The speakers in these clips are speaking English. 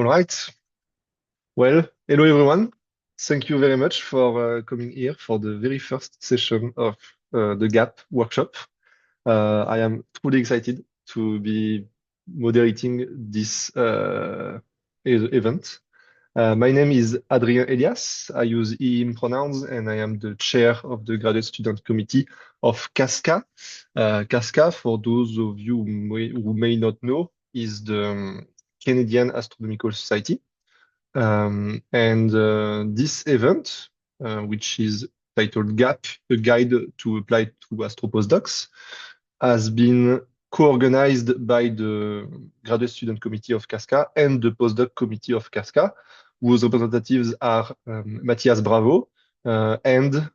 All right. Well, hello everyone. Thank you very much for coming here for the very first session of the GAAP workshop. I am truly excited to be moderating this event. My name is Adrien Elias. I use he/him pronouns, and I am the chair of the Graduate Student Committee of CASCA. CASCA, for those of you who may not know, is the Canadian Astronomical Society. And this event, which is titled GAAP, a guide to apply to Astro Postdocs, has been co-organized by the Graduate Student Committee of CASCA and the Postdoc Committee of CASCA, whose representatives are Matthias Bravo and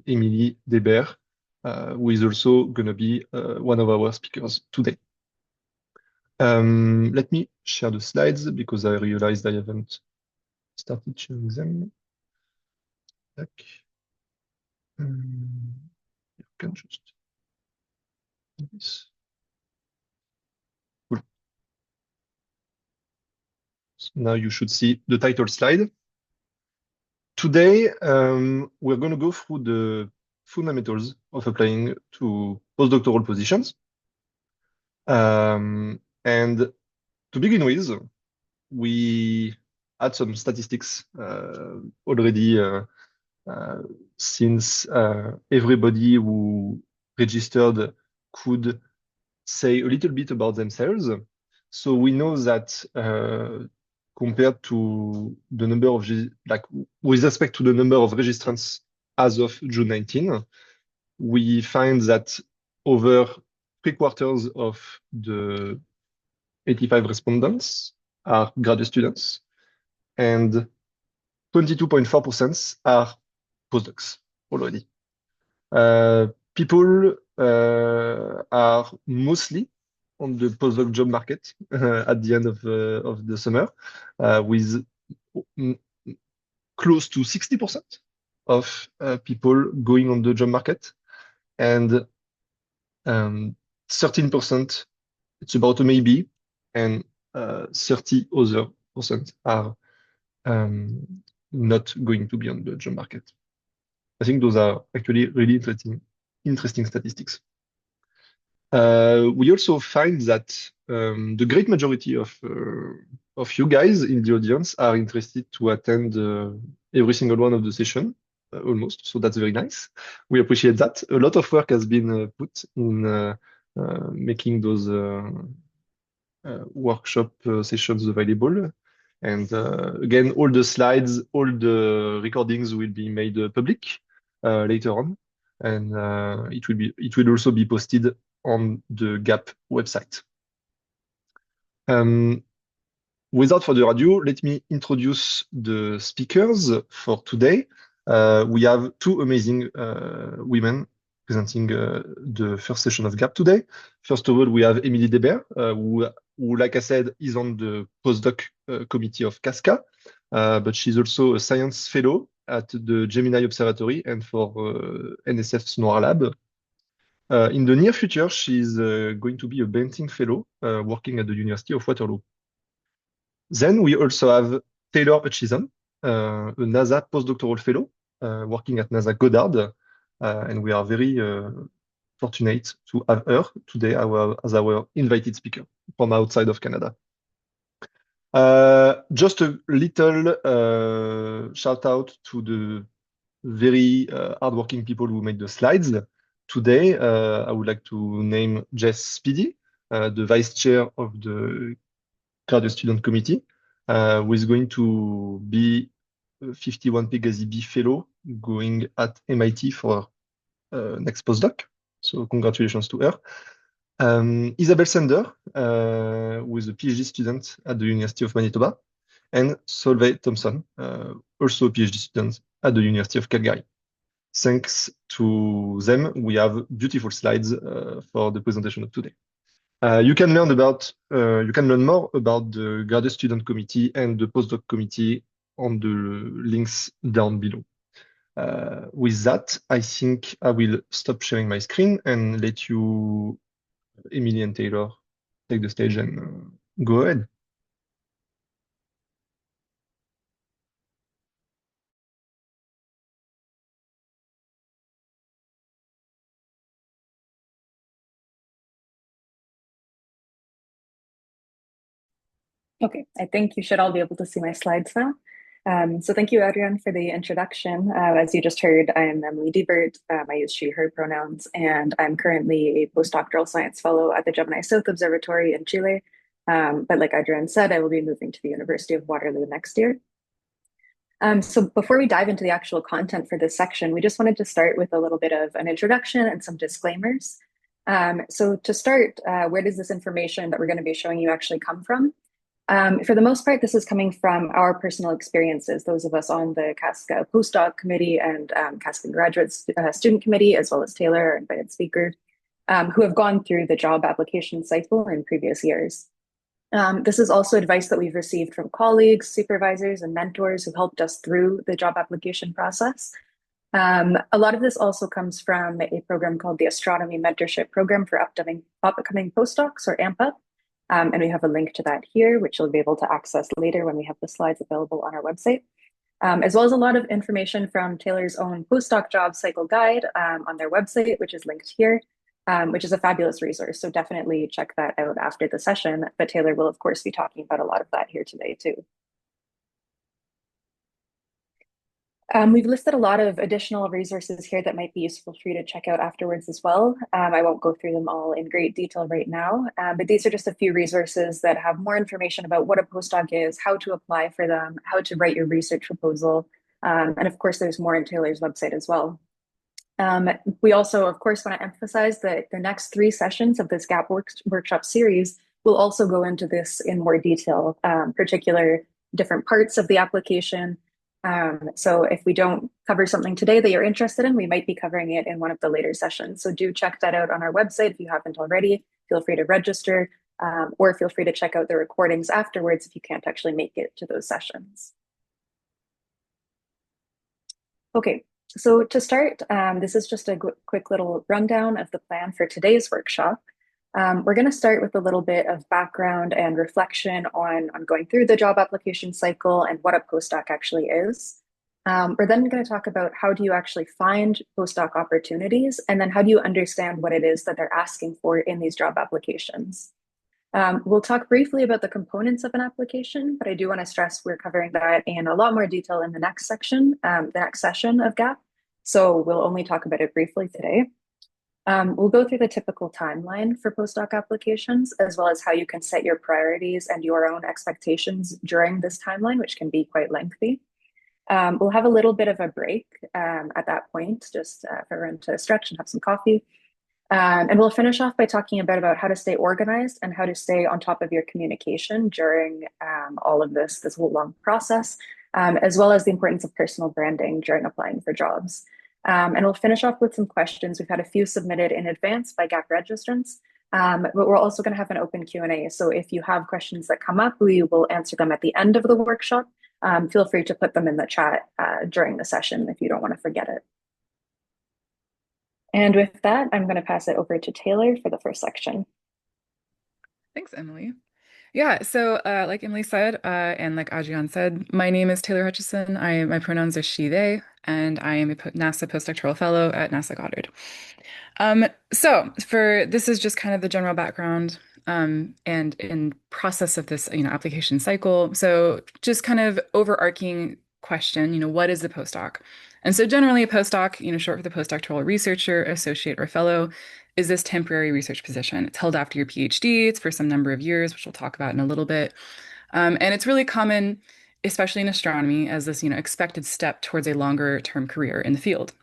Emily Deibert, who is also going to be one of our speakers today. Let me share the slides because I realized I haven't started sharing them. Tac. You can just do this. Cool. So now you should see the title slide. Today, we're going to go through the fundamentals of applying to postdoctoral positions. And to begin with, we had some statistics already since everybody who registered could say a little bit about themselves. So we know that compared to the number of, with respect to the number of registrants as of June 19, we find that over 3/4 of the 85 respondents are graduate students, and 22.4% are postdocs already. People are mostly on the postdoc job market at the end of the summer, with close to 60% of people going on the job market, and 13% it's about a maybe, and 30 other percent are not going to be on the job market. I think those are actually really interesting statistics. We also find that the great majority of you guys in the audience are interested to attend every single one of the session, almost. So that's very nice. We appreciate that. A lot of work has been put in making those workshop sessions available. And again, all the slides, all the recordings will be made public later on, and it will also be posted on the GAAP website. Without further ado, let me introduce the speakers for today. We have two amazing women presenting the first session of GAAP today. First of all, we have Emily Deibert, who, like I said, is on the postdoc committee of CASCA, but she's also a science fellow at the Gemini Observatory and for NSF's NOIR Lab. In the near future, she's going to be a Banting Fellow working at the University of Waterloo. Then we also have Taylor Hutchison, a NASA postdoctoral fellow working at NASA Goddard, and we are very fortunate to have her today as our invited speaker from outside of Canada. Just a little shout out to the very hardworking people who made the slides. Today, I would like to name Jess Speedie, the vice chair of the Graduate Student Committee, who is going to be a 51 Pegasi B fellow going at MIT for next postdoc. So congratulations to her. Isabel Sender, who is a PhD student at the University of Manitoba, and Solveig Thompson, also a PhD student at the University of Calgary. Thanks to them, we have beautiful slides for the presentation of today. You can learn more about the Graduate Student Committee and the Postdoc Committee on the links down below. With that, I think I will stop sharing my screen and let you, Emily and Taylor, take the stage and go ahead. Okay, I think you should all be able to see my slides now. So thank you, Adrian, for the introduction. As you just heard, I am Emily Deibert. I use she, her pronouns, and I'm currently a postdoctoral science fellow at the Gemini South Observatory in Chile. But like Adrian said, I will be moving to the University of Waterloo next year. So before we dive into the actual content for this section, we just wanted to start with a little bit of an introduction and some disclaimers. So to start, where does this information that we're going to be showing you actually come from? For the most part, this is coming from our personal experiences, those of us on the CASCA Postdoc Committee and CASCA Graduate Student Committee, as well as Taylor, our invited speaker, who have gone through the job application cycle in previous years. This is also advice that we've received from colleagues, supervisors, and mentors who helped us through the job application process. A lot of this also comes from a program called the Astronomy Mentorship Program for upcoming postdocs, or AMPUP. And we have a link to that here, which you'll be able to access later when we have the slides available on our website, as well as a lot of information from Taylor's own postdoc job cycle guide on their website, which is linked here, which is a fabulous resource. So definitely check that out after the session. But Taylor will, of course, be talking about a lot of that here today, too. We've listed a lot of additional resources here that might be useful for you to check out afterwards as well. I won't go through them all in great detail right now, but these are just a few resources that have more information about what a postdoc is, how to apply for them, how to write your research proposal, and of course, there's more on Taylor's website as well. We also, of course, want to emphasize that the next 3 sessions of this GAAP workshop series will also go into this in more detail, particular different parts of the application. So if we don't cover something today that you're interested in, we might be covering it in one of the later sessions. So do check that out on our website if you haven't already. Feel free to register, or feel free to check out the recordings afterwards if you can't actually make it to those sessions. Okay, so to start, this is just a quick little rundown of the plan for today's workshop. We're going to start with a little bit of background and reflection on going through the job application cycle and what a postdoc actually is. We're then going to talk about how do you actually find postdoc opportunities, and then how do you understand what it is that they're asking for in these job applications. We'll talk briefly about the components of an application, but I do want to stress we're covering that in a lot more detail in the next section, the next session of GAAP. So we'll only talk about it briefly today. We'll go through the typical timeline for postdoc applications, as well as how you can set your priorities and your own expectations during this timeline, which can be quite lengthy. We'll have a little bit of a break at that point, just for everyone to stretch and have some coffee. And we'll finish off by talking a bit about how to stay organized and how to stay on top of your communication during all of this whole long process, as well as the importance of personal branding during applying for jobs. And we'll finish off with some questions. We've had a few submitted in advance by GAAP registrants, but we're also going to have an open Q&A. So if you have questions that come up, we will answer them at the end of the workshop. Feel free to put them in the chat during the session if you don't want to forget it. And with that, I'm going to pass it over to Taylor for the first section. Thanks, Emily. Yeah, so like Emily said, and like Adrian said, my name is Taylor Hutchison. My pronouns are she, they, and I am a NASA postdoctoral fellow at NASA Goddard. So for this is just kind of the general background and in process of this, application cycle. So just kind of overarching question, what is a postdoc? And so generally a postdoc, short for the postdoctoral researcher, associate, or fellow, is this temporary research position. It's held after your PhD. It's for some number of years, which we'll talk about in a little bit. And it's really common, especially in astronomy, as this, expected step towards a longer term career in the field.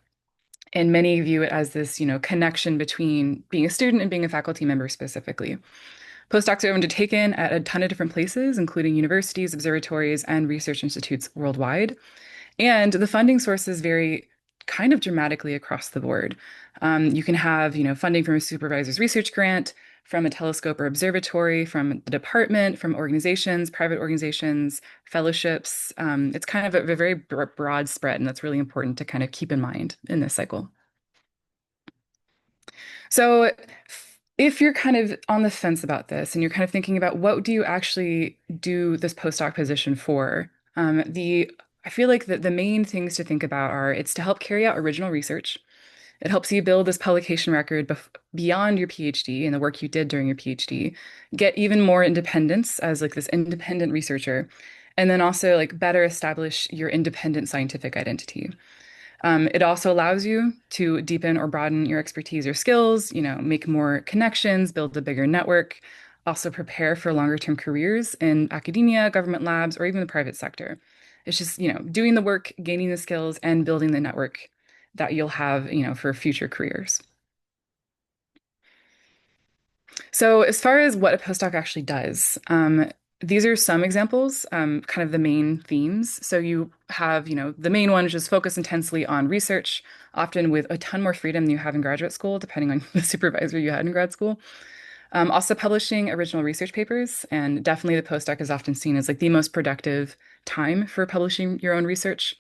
And many view it as this, connection between being a student and being a faculty member specifically. Postdocs are undertaken at a ton of different places, including universities, observatories, and research institutes worldwide. And the funding sources vary kind of dramatically across the board. You can have, funding from a supervisor's research grant, from a telescope or observatory, from the department, from organizations, private organizations, fellowships. It's kind of a very broad spread, and that's really important to kind of keep in mind in this cycle. So if you're kind of on the fence about this and you're kind of thinking about what do you actually do this postdoc position for, I feel like the main things to think about are it's to help carry out original research. It helps you build this publication record beyond your PhD and the work you did during your PhD, get even more independence as like this independent researcher, and then also like better establish your independent scientific identity. It also allows you to deepen or broaden your expertise or skills, make more connections, build a bigger network, also prepare for longer term careers in academia, government labs, or even the private sector. It's just, doing the work, gaining the skills, and building the network that you'll have, for future careers. So, as far as what a postdoc actually does, these are some examples, kind of the main themes. So, you have, the main one, which is focus intensely on research, often with a ton more freedom than you have in graduate school, depending on the supervisor you had in grad school. Also, publishing original research papers, and definitely the postdoc is often seen as like the most productive time for publishing your own research.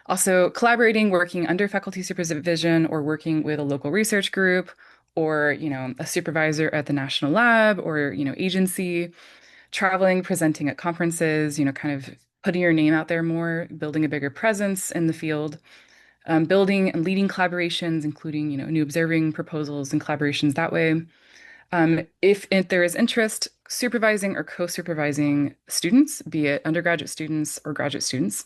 Also, collaborating, working under faculty supervision or working with a local research group or, a supervisor at the national lab or, agency, traveling, presenting at conferences, kind of putting your name out there more, building a bigger presence in the field, building and leading collaborations, including, new observing proposals and collaborations that way. If there is interest, supervising or co-supervising students, be it undergraduate students or graduate students.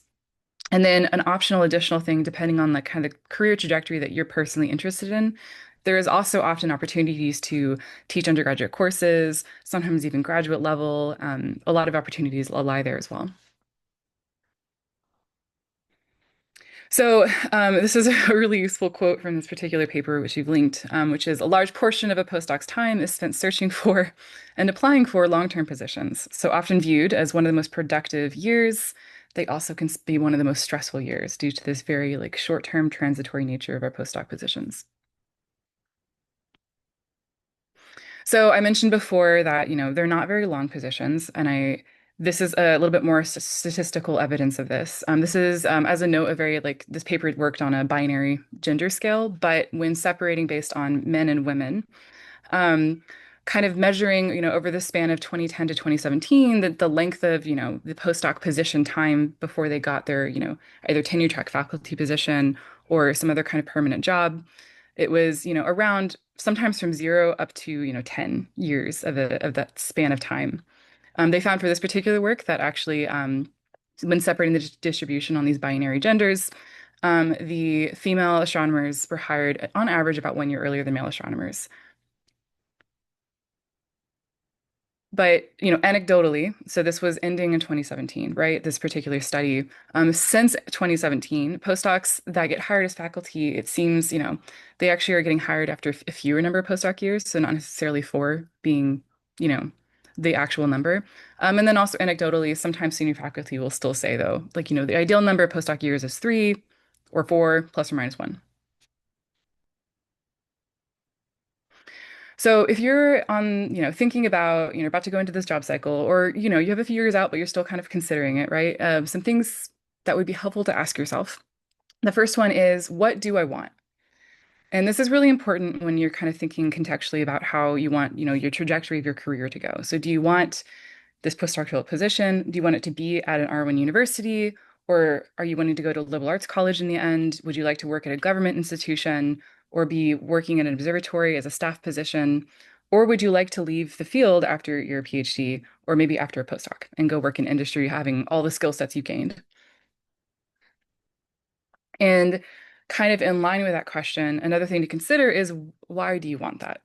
And then an optional additional thing, depending on the kind of career trajectory that you're personally interested in, there is also often opportunities to teach undergraduate courses, sometimes even graduate level. A lot of opportunities lie there as well. So this is a really useful quote from this particular paper, which you've linked, which is a large portion of a postdoc's time is spent searching for and applying for long-term positions. So often viewed as one of the most productive years, they also can be one of the most stressful years due to this very like short-term transitory nature of our postdoc positions. So I mentioned before that, they're not very long positions, and this is a little bit more statistical evidence of this. This is, as a note, a very like this paper worked on a binary gender scale, but when separating based on men and women, um, kind of measuring, over the span of 2010 to 2017, the length of, the postdoc position time before they got their, either tenure track faculty position or some other kind of permanent job. It was, around sometimes from 0 up to, 10 years of that span of time. They found for this particular work that actually, when separating the distribution on these binary genders, the female astronomers were hired on average about 1 year earlier than male astronomers. But, anecdotally, so this was ending in 2017, right? This particular study. Since 2017, postdocs that get hired as faculty, it seems, they actually are getting hired after a fewer number of postdoc years, so not necessarily four being, you know, the actual number. And then also anecdotally, sometimes senior faculty will still say, though, like, the ideal number of postdoc years is 3 or 4, plus or minus 1. So if you're on, thinking about, about to go into this job cycle, or, you have a few years out, but you're still kind of considering it, right? Some things that would be helpful to ask yourself. The first one is, what do I want? And this is really important when you're kind of thinking contextually about how you want, your trajectory of your career to go. So do you want this postdoctoral position? Do you want it to be at an R1 university? Or are you wanting to go to a liberal arts college in the end? Would you like to work at a government institution or be working in an observatory as a staff position? Or would you like to leave the field after your PhD or maybe after a postdoc and go work in industry having all the skill sets you gained? And kind of in line with that question, another thing to consider is why do you want that?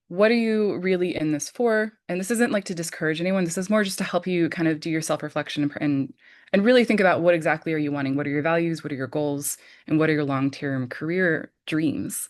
What are you really in this for? And this isn't like to discourage anyone. This is more just to help you kind of do your self-reflection and really think about what exactly are you wanting? What are your values? What are your goals? And what are your long-term career dreams?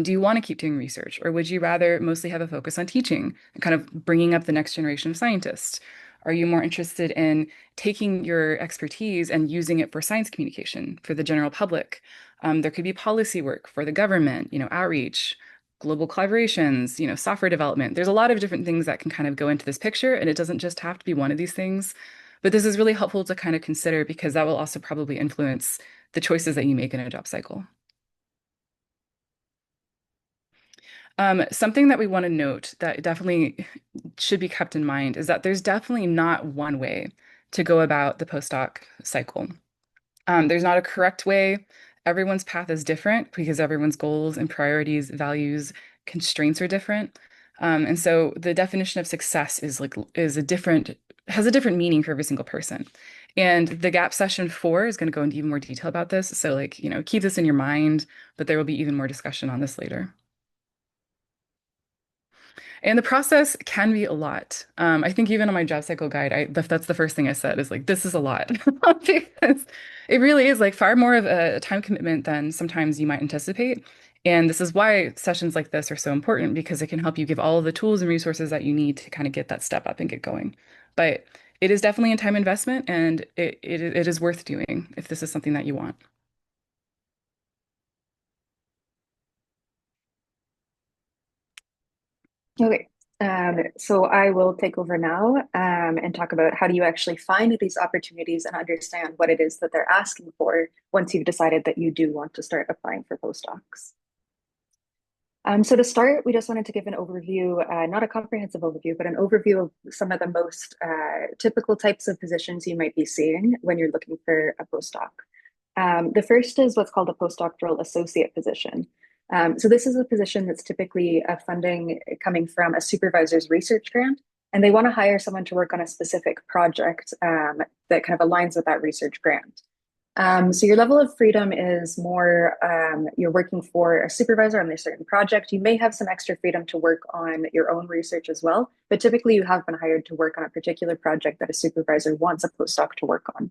Do you want to keep doing research, or would you rather mostly have a focus on teaching and kind of bringing up the next generation of scientists? Are you more interested in taking your expertise and using it for science communication for the general public? There could be policy work for the government, outreach, global collaborations, software development. There's a lot of different things that can kind of go into this picture, and it doesn't just have to be one of these things. But this is really helpful to kind of consider because that will also probably influence the choices that you make in a job cycle. Something that we want to note that definitely should be kept in mind is that there's definitely not one way to go about the postdoc cycle. There's not a correct way, everyone's path is different because everyone's goals and priorities, values, constraints are different. And so the definition of success is a different has a different meaning for every single person. And the GAP session 4 is going to go into even more detail about this. So like, keep this in your mind, but there will be even more discussion on this later. And the process can be a lot. I think even on my job cycle guide, that's the first thing I said is like, this is a lot because it really is like far more of a time commitment than sometimes you might anticipate. And this is why sessions like this are so important because it can help you give all of the tools and resources that you need to kind of get that step up and get going. But it is definitely a time investment and it is worth doing if this is something that you want. Okay, so I will take over now and talk about how do you actually find these opportunities and understand what it is that they're asking for once you've decided that you do want to start applying for postdocs. So to start, we just wanted to give an overview, not a comprehensive overview, but an overview of some of the most typical types of positions you might be seeing when you're looking for a postdoc. The first is what's called a postdoctoral associate position. So this is a position that's typically funding coming from a supervisor's research grant, and they want to hire someone to work on a specific project that kind of aligns with that research grant. So your level of freedom is more you're working for a supervisor on a certain project. You may have some extra freedom to work on your own research as well, but typically you have been hired to work on a particular project that a supervisor wants a postdoc to work on.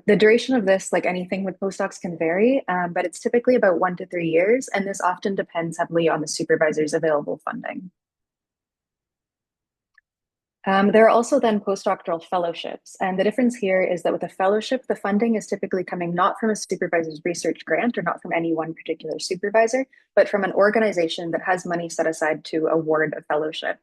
The duration of this, like anything with postdocs, can vary, but it's typically about 1 to 3 years, and this often depends heavily on the supervisor's available funding. There are also then postdoctoral fellowships, and the difference here is that with a fellowship, the funding is typically coming not from a supervisor's research grant or not from any one particular supervisor, but from an organization that has money set aside to award a fellowship.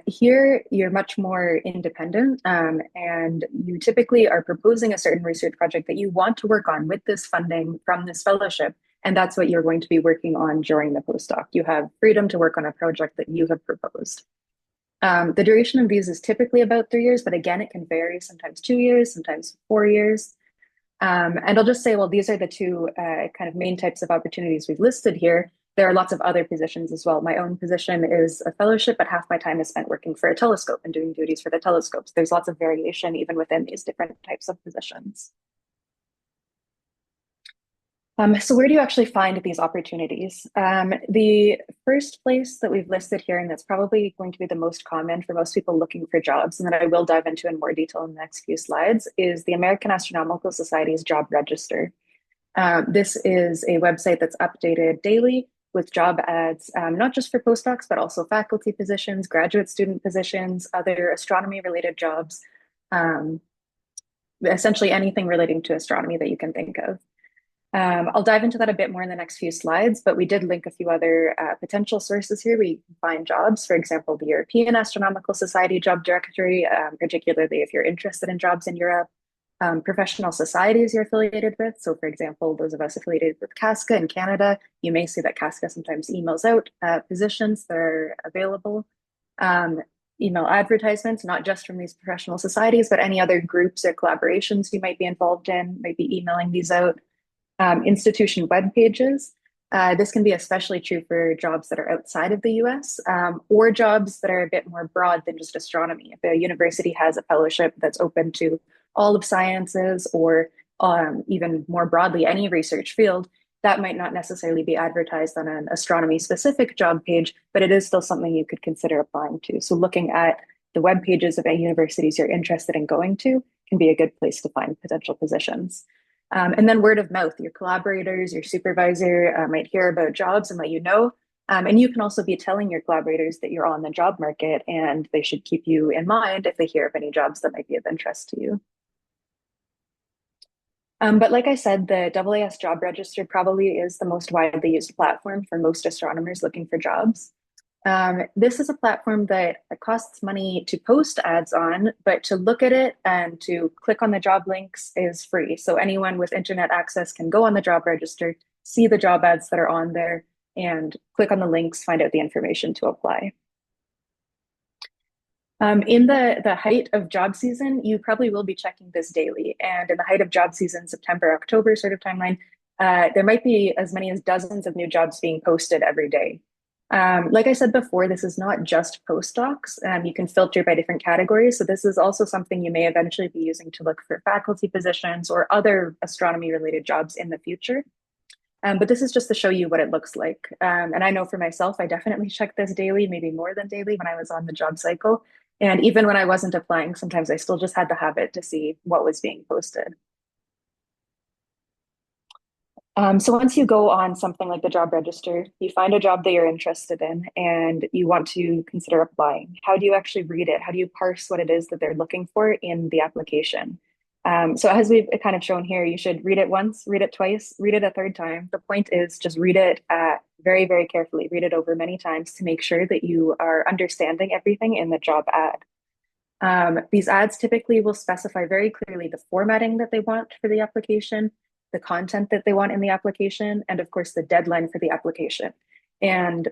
Here, you're much more independent, and you typically are proposing a certain research project that you want to work on with this funding from this fellowship, and that's what you're going to be working on during the postdoc. You have freedom to work on a project that you have proposed. The duration of these is typically about 3 years, but again, it can vary, sometimes 2 years, sometimes 4 years. And I'll just say, well, these are the two kind of main types of opportunities we've listed here. There are lots of other positions as well. My own position is a fellowship, but half my time is spent working for a telescope and doing duties for the telescopes. There's lots of variation even within these different types of positions. So where do you actually find these opportunities? The first place that we've listed here, and that's probably going to be the most common for most people looking for jobs, and that I will dive into in more detail in the next few slides, is the American Astronomical Society's job register. This is a website that's updated daily with job ads, not just for postdocs, but also faculty positions, graduate student positions, other astronomy-related jobs, essentially anything relating to astronomy that you can think of. I'll dive into that a bit more in the next few slides, but we did link a few other potential sources here where you can find jobs. For example, the European Astronomical Society job directory, particularly if you're interested in jobs in Europe. Professional societies you're affiliated with. So for example, those of us affiliated with CASCA in Canada, you may see that CASCA sometimes emails out positions that are available. Email advertisements, not just from these professional societies, but any other groups or collaborations you might be involved in, might be emailing these out. Institution web pages. This can be especially true for jobs that are outside of the US or jobs that are a bit more broad than just astronomy. If a university has a fellowship that's open to all of sciences or even more broadly, any research field, that might not necessarily be advertised on an astronomy specific job page, but it is still something you could consider applying to. So looking at the web pages of any universities you're interested in going to can be a good place to find potential positions. And then word of mouth, your collaborators, your supervisor might hear about jobs and let you know. And you can also be telling your collaborators that you're on the job market and they should keep you in mind if they hear of any jobs that might be of interest to you. But like I said, the AAS job register probably is the most widely used platform for most astronomers looking for jobs. This is a platform that costs money to post ads on, but to look at it and to click on the job links is free. So anyone with internet access can go on the job register, see the job ads that are on there, and click on the links, find out the information to apply. In the height of job season, you probably will be checking this daily. And in the height of job season, September, October sort of timeline, there might be as many as dozens of new jobs being posted every day. Like I said before, this is not just postdocs. You can filter by different categories. So this is also something you may eventually be using to look for faculty positions or other astronomy related jobs in the future. But this is just to show you what it looks like. And I know for myself, I definitely check this daily, maybe more than daily when I was on the job cycle. And even when I wasn't applying, sometimes I still just had the habit to see what was being posted. So once you go on something like the job register, you find a job that you're interested in and you want to consider applying. How do you actually read it? How do you parse what it is that they're looking for in the application? So as we've kind of shown here, you should read it once, read it twice, read it a third time. The point is just read it very, very carefully, read it over many times to make sure that you are understanding everything in the job ad. These ads typically will specify very clearly the formatting that they want for the application, the content that they want in the application, and of course, the deadline for the application. And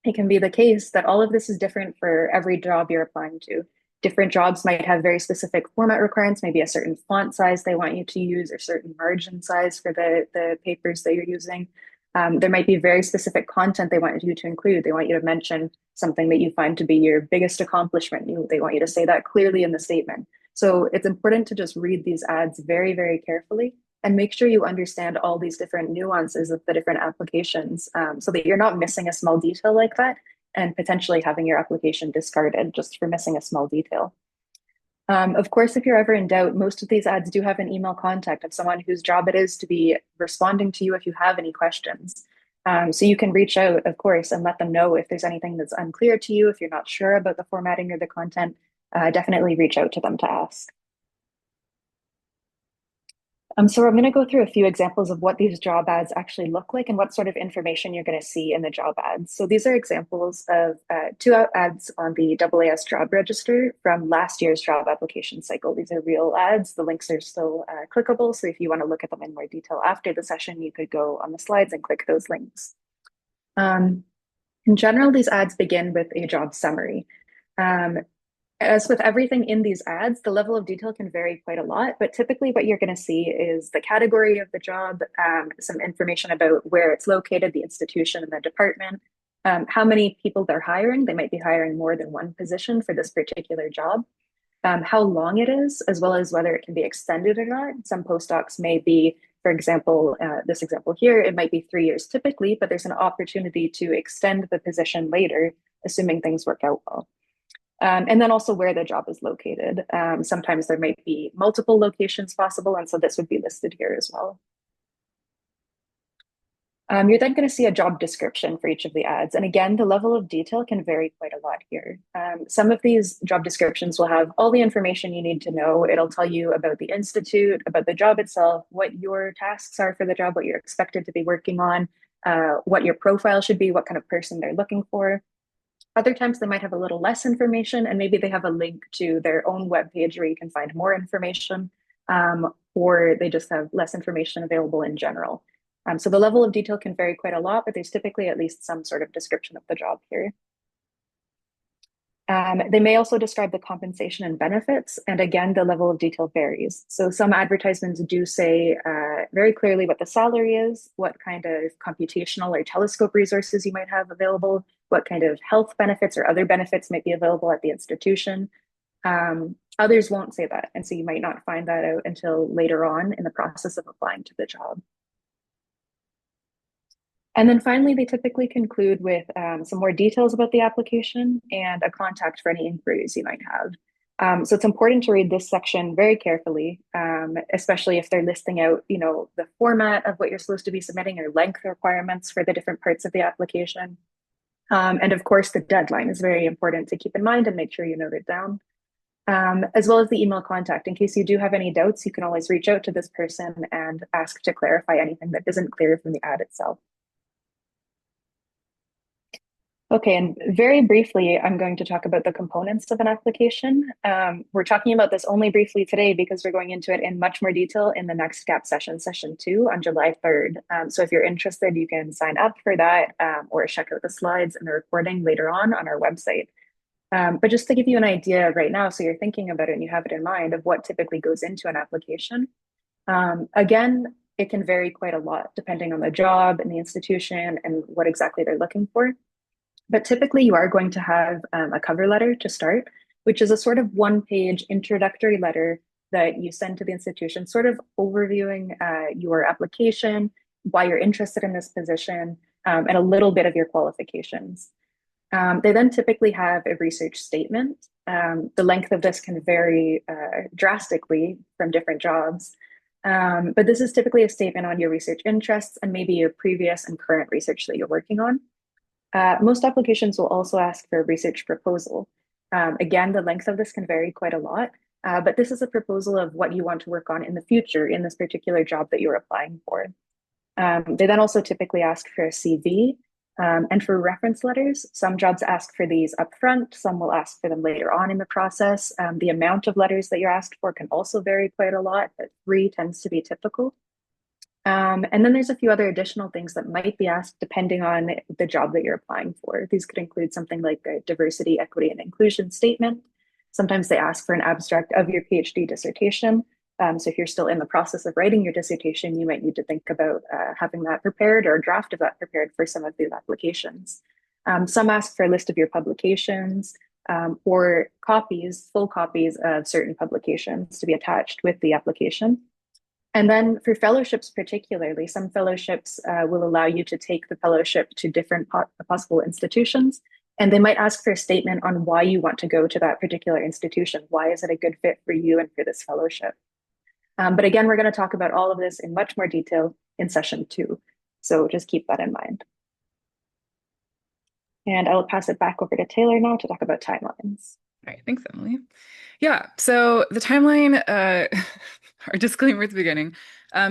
it can be the case that all of this is different for every job you're applying to. Different jobs might have very specific format requirements, maybe a certain font size they want you to use or certain margin size for the papers that you're using. There might be very specific content they want you to include. They want you to mention something that you find to be your biggest accomplishment. They want you to say that clearly in the statement. So it's important to just read these ads very, very carefully and make sure you understand all these different nuances of the different applications so that you're not missing a small detail like that and potentially having your application discarded just for missing a small detail. Of course, if you're ever in doubt, most of these ads do have an email contact of someone whose job it is to be responding to you if you have any questions. So you can reach out, of course, and let them know if there's anything that's unclear to you, if you're not sure about the formatting or the content, definitely reach out to them to ask. So I'm going to go through a few examples of what these job ads actually look like and what sort of information you're going to see in the job ads. So these are examples of two ads on the AAS job register from last year's job application cycle. These are real ads. The links are still clickable. So if you want to look at them in more detail after the session, you could go on the slides and click those links. In general, these ads begin with a job summary. As with everything in these ads, the level of detail can vary quite a lot, but typically what you're going to see is the category of the job, some information about where it's located, the institution and the department, how many people they're hiring. They might be hiring more than one position for this particular job, how long it is, as well as whether it can be extended or not. Some postdocs may be, for example, this example here, it might be 3 years typically, but there's an opportunity to extend the position later, assuming things work out well. And then also where the job is located. Sometimes there might be multiple locations possible, and so this would be listed here as well. You're then going to see a job description for each of the ads. And again, the level of detail can vary quite a lot here. Some of these job descriptions will have all the information you need to know. It'll tell you about the institute, about the job itself, what your tasks are for the job, what you're expected to be working on, what your profile should be, what kind of person they're looking for. Other times they might have a little less information and maybe they have a link to their own webpage where you can find more information, or they just have less information available in general. So the level of detail can vary quite a lot, but there's typically at least some sort of description of the job here. They may also describe the compensation and benefits, and again, the level of detail varies. So some advertisements do say very clearly what the salary is, what kind of computational or telescope resources you might have available, what kind of health benefits or other benefits might be available at the institution. Others won't say that, and so you might not find that out until later on in the process of applying to the job. And then finally, they typically conclude with some more details about the application and a contact for any inquiries you might have. So it's important to read this section very carefully, especially if they're listing out, the format of what you're supposed to be submitting or length requirements for the different parts of the application. And of course, the deadline is very important to keep in mind and make sure you note it down. As well as the email contact. In case you do have any doubts, you can always reach out to this person and ask to clarify anything that isn't clear from the ad itself. Okay, and very briefly, I'm going to talk about the components of an application. We're talking about this only briefly today because we're going into it in much more detail in the next GAAP session, session 2 on July 3rd. So if you're interested, you can sign up for that or check out the slides and the recording later on our website. But just to give you an idea right now, so you're thinking about it and you have it in mind of what typically goes into an application. Again, it can vary quite a lot depending on the job and the institution and what exactly they're looking for. But typically, you are going to have a cover letter to start, which is a sort of one-page introductory letter that you send to the institution, sort of overviewing your application, why you're interested in this position, and a little bit of your qualifications. They then typically have a research statement. The length of this can vary drastically from different jobs. But this is typically a statement on your research interests and maybe your previous and current research that you're working on. Most applications will also ask for a research proposal. Again, the length of this can vary quite a lot, but this is a proposal of what you want to work on in the future in this particular job that you're applying for. They then also typically ask for a CV, and for reference letters. Some jobs ask for these upfront, some will ask for them later on in the process. The amount of letters that you're asked for can also vary quite a lot, but 3 tends to be typical. And then there's a few other additional things that might be asked depending on the job that you're applying for. These could include something like a diversity, equity, and inclusion statement. Sometimes they ask for an abstract of your PhD dissertation. So if you're still in the process of writing your dissertation, you might need to think about having that prepared or a draft of that prepared for some of these applications. Some ask for a list of your publications or copies, full copies of certain publications to be attached with the application. And then for fellowships particularly, some fellowships will allow you to take the fellowship to different possible institutions. And they might ask for a statement on why you want to go to that particular institution. Why is it a good fit for you and for this fellowship? But again, we're going to talk about all of this in much more detail in session 2. So just keep that in mind. And I will pass it back over to Taylor now to talk about timelines. All right, thanks, Emily. Yeah, so the timeline, our disclaimer at the beginning,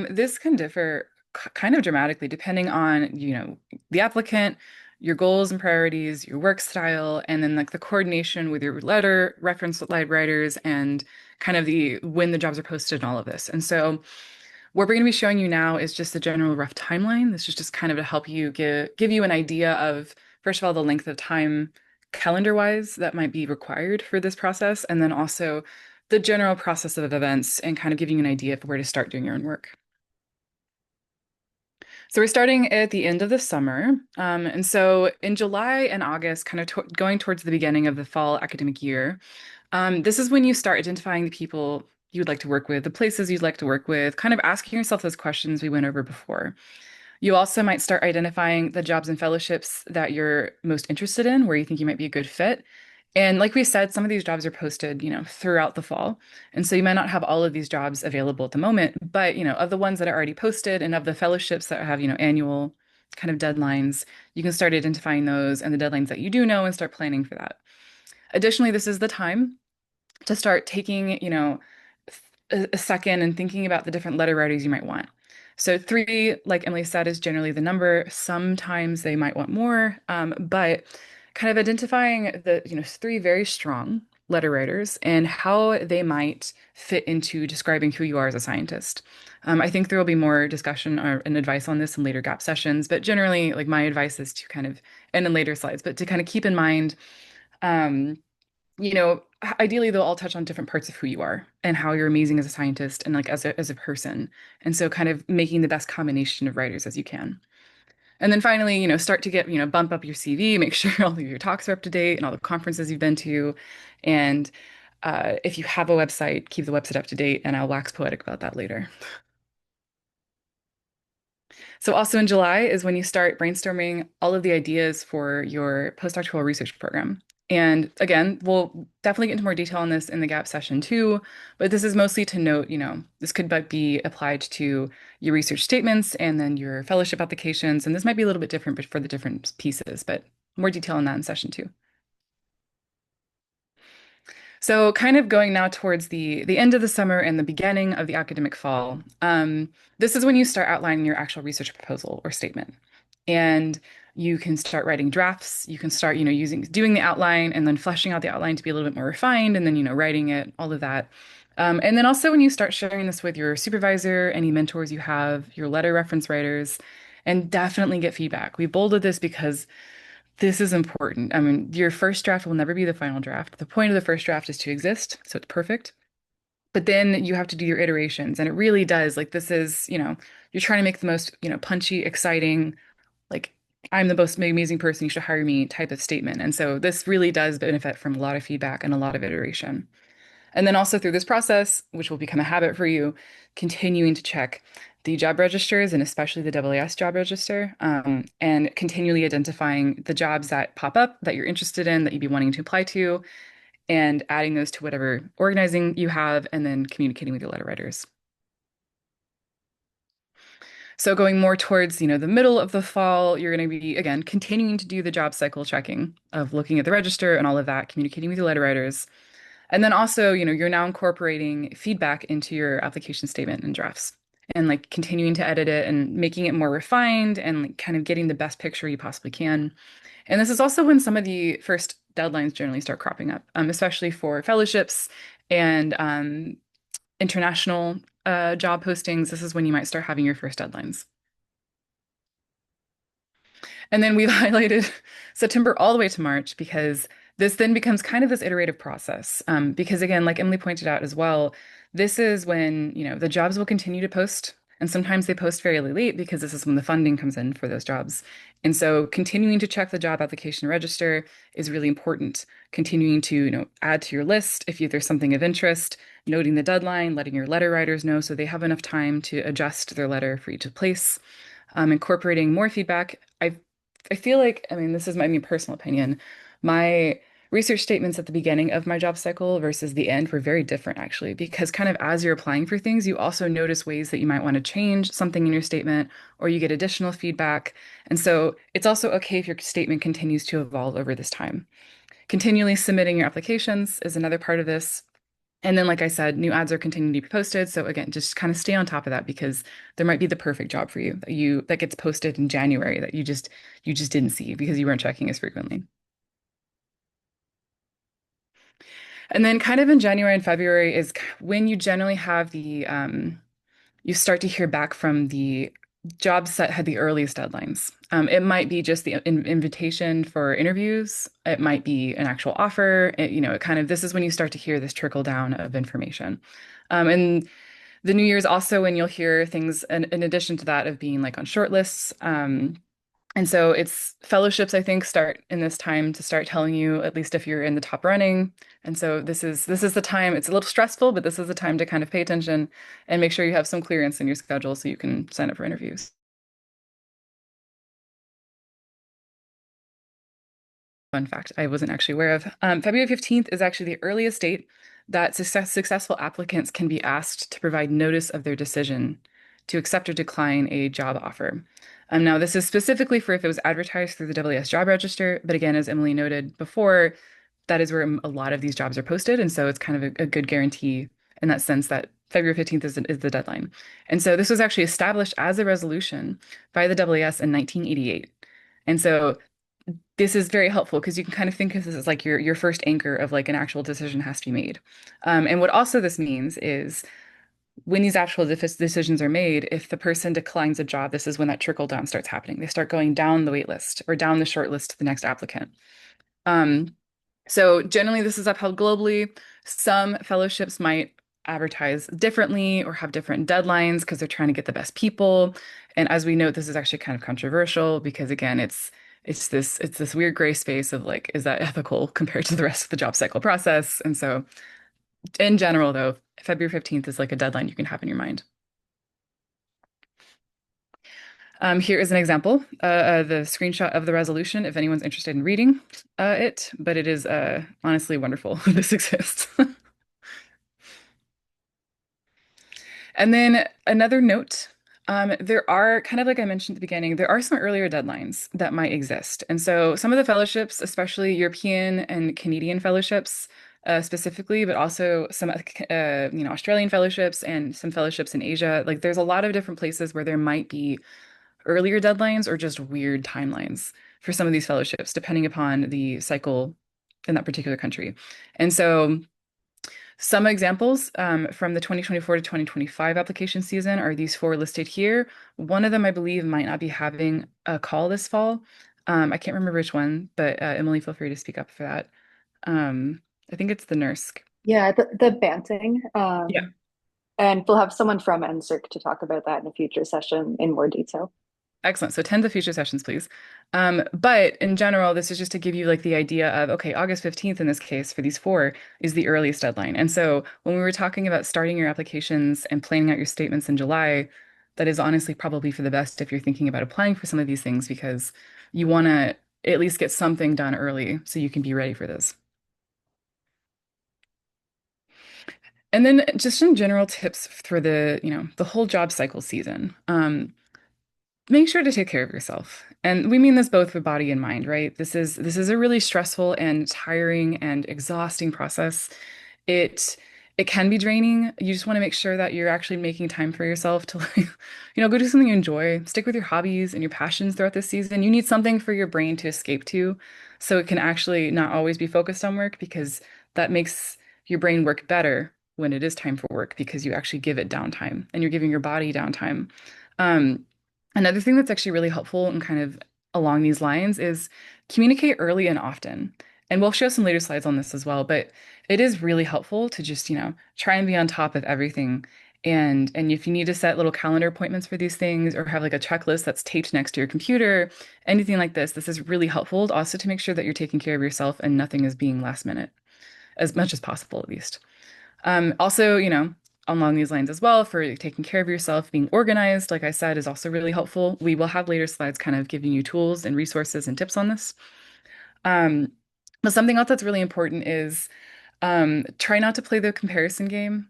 this can differ kind of dramatically depending on, the applicant, your goals and priorities, your work style, and then like the coordination with your letter, reference lead writers, and kind of when the jobs are posted and all of this. And so what we're going to be showing you now is just the general rough timeline. This is just kind of to help you give you an idea of, first of all, the length of time calendar-wise that might be required for this process, and then also the general process of events and kind of giving you an idea of where to start doing your own work. So we're starting at the end of the summer. And so in July and August, kind of going towards the beginning of the fall academic year, this is when you start identifying the people you would like to work with, the places you'd like to work with, kind of asking yourself those questions we went over before. You also might start identifying the jobs and fellowships that you're most interested in, where you think you might be a good fit. And like we said, some of these jobs are posted, throughout the fall. And so you might not have all of these jobs available at the moment, but, of the ones that are already posted and of the fellowships that have, annual kind of deadlines, you can start identifying those and the deadlines that you do know and start planning for that. Additionally, this is the time to start taking, a second and thinking about the different letter writers you might want. So 3, like Emily said, is generally the number. Sometimes they might want more, but kind of identifying the 3 very strong letter writers and how they might fit into describing who you are as a scientist. I think there will be more discussion and advice on this in later GAAP sessions, but generally, like my advice is to kind of, and in later slides, but to kind of keep in mind, ideally they'll all touch on different parts of who you are and how you're amazing as a scientist and like as a person. And so kind of making the best combination of writers as you can. And then finally, start to get, bump up your CV, make sure all of your talks are up to date and all the conferences you've been to. And if you have a website, keep the website up to date, and I'll wax poetic about that later. So also in July is when you start brainstorming all of the ideas for your postdoctoral research program. And again, we'll definitely get into more detail on this in the GAAP session too, but this is mostly to note, this could be applied to your research statements and then your fellowship applications. And this might be a little bit different but for the different pieces, but more detail on that in session 2. So kind of going now towards the end of the summer and the beginning of the academic fall, this is when you start outlining your actual research proposal or statement. And you can start writing drafts. You can start, doing the outline and then fleshing out the outline to be a little bit more refined and then, writing it, all of that. And then also when you start sharing this with your supervisor, any mentors you have, your letter reference writers, and definitely get feedback. We bolded this because this is important. I mean, your first draft will never be the final draft. The point of the first draft is to exist, so it's perfect. But then you have to do your iterations, and it really does, like, this is, you're trying to make the most, punchy, exciting, like, I'm the most amazing person, you should hire me type of statement. And so this really does benefit from a lot of feedback and a lot of iteration. And then also through this process, which will become a habit for you, continuing to check the job registers and especially the AAS job register, and continually identifying the jobs that pop up that you're interested in, that you'd be wanting to apply to, and adding those to whatever organizing you have, and then communicating with your letter writers. So going more towards, the middle of the fall, you're going to be, again, continuing to do the job cycle checking of looking at the register and all of that, communicating with your letter writers. And then also, you're now incorporating feedback into your application statement and drafts, and like continuing to edit it and making it more refined and like kind of getting the best picture you possibly can. And this is also when some of the first deadlines generally start cropping up, especially for fellowships and international job postings. This is when you might start having your first deadlines. And then we've highlighted September all the way to March because this then becomes kind of this iterative process. Because again, like Emily pointed out as well, this is when, the jobs will continue to post. And sometimes they post fairly late because this is when the funding comes in for those jobs. And so continuing to check the job application register is really important. Continuing to, add to your list if there's something of interest, noting the deadline, letting your letter writers know so they have enough time to adjust their letter for each place. Incorporating more feedback. I feel like, I mean, this is my personal opinion. My research statements at the beginning of my job cycle versus the end were very different, actually, because kind of as you're applying for things, you also notice ways that you might want to change something in your statement or you get additional feedback. And so it's also okay if your statement continues to evolve over this time. Continually submitting your applications is another part of this. And then, like I said, new ads are continuing to be posted. So again, just kind of stay on top of that because there might be the perfect job for you that gets posted in January that you just didn't see because you weren't checking as frequently. And then kind of in January and February is when you generally have you start to hear back from the jobs that had the earliest deadlines. It might be just the invitation for interviews. It might be an actual offer. This is when you start to hear this trickle down of information. And the New Year's also when you'll hear things in addition to that of being like on short lists. And so it's fellowships, I think, start in this time to start telling you, at least if you're in the top running. And so this is the time, it's a little stressful, but this is the time to kind of pay attention and make sure you have some clearance in your schedule so you can sign up for interviews. Fun fact I wasn't actually aware of. February 15th is actually the earliest date that successful applicants can be asked to provide notice of their decision to accept or decline a job offer. Now, this is specifically for if it was advertised through the AAS job register, but again, as Emily noted before, that is where a lot of these jobs are posted, and so it's kind of a good guarantee in that sense that February 15th is the deadline. And so this was actually established as a resolution by the AAS in 1988. And so this is very helpful because you can kind of think of this as like your first anchor of like an actual decision has to be made. And what also this means is when these actual decisions are made, if the person declines a job, this is when that trickle down starts happening. They start going down the wait list or down the short list to the next applicant. Um, so generally, this is upheld globally. Some fellowships might advertise differently or have different deadlines because they're trying to get the best people. And as we note, this is actually kind of controversial because again, it's this weird gray space of like, is that ethical compared to the rest of the job cycle process? And so in general, though, February 15th is like a deadline you can have in your mind. Here is an example, the screenshot of the resolution, if anyone's interested in reading it, but it is honestly wonderful this exists. And then another note, there are, kind of like I mentioned at the beginning, there are some earlier deadlines that might exist. And so some of the fellowships, especially European and Canadian fellowships specifically, but also some Australian fellowships and some fellowships in Asia, like there's a lot of different places where there might be earlier deadlines or just weird timelines for some of these fellowships, depending upon the cycle in that particular country. And so some examples from the 2024 to 2025 application season are these four listed here. One of them, I believe, might not be having a call this fall. I can't remember which one, but Emily, feel free to speak up for that. I think it's the NERSC. Yeah, the banting. Yeah. And we'll have someone from NSERC to talk about that in a future session in more detail. Excellent. So 10 to future sessions, please. But in general, this is just to give you like the idea of, okay, August 15th in this case for these four is the earliest deadline. And so when we were talking about starting your applications and planning out your statements in July, that is honestly probably for the best if you're thinking about applying for some of these things because you want to at least get something done early so you can be ready for this. And then just some general tips for the whole job cycle season. Make sure to take care of yourself. And we mean this both for body and mind, right? This is a really stressful and tiring and exhausting process. It it can be draining. You just want to make sure that you're actually making time for yourself to like, go do something you enjoy. Stick with your hobbies and your passions throughout this season. You need something for your brain to escape to, so it can actually not always be focused on work because that makes your brain work better when it is time for work because you actually give it downtime and you're giving your body downtime. Um, Another thing that's actually really helpful and kind of along these lines is communicate early and often. And we'll show some later slides on this as well, but it is really helpful to just, try and be on top of everything. And if you need to set little calendar appointments for these things or have like a checklist that's taped next to your computer, anything like this is really helpful also to make sure that you're taking care of yourself and nothing is being last minute, as much as possible at least. Also, along these lines as well, for taking care of yourself, being organized, like I said, is also really helpful. We will have later slides kind of giving you tools and resources and tips on this. Um, but something else that's really important is try not to play the comparison game.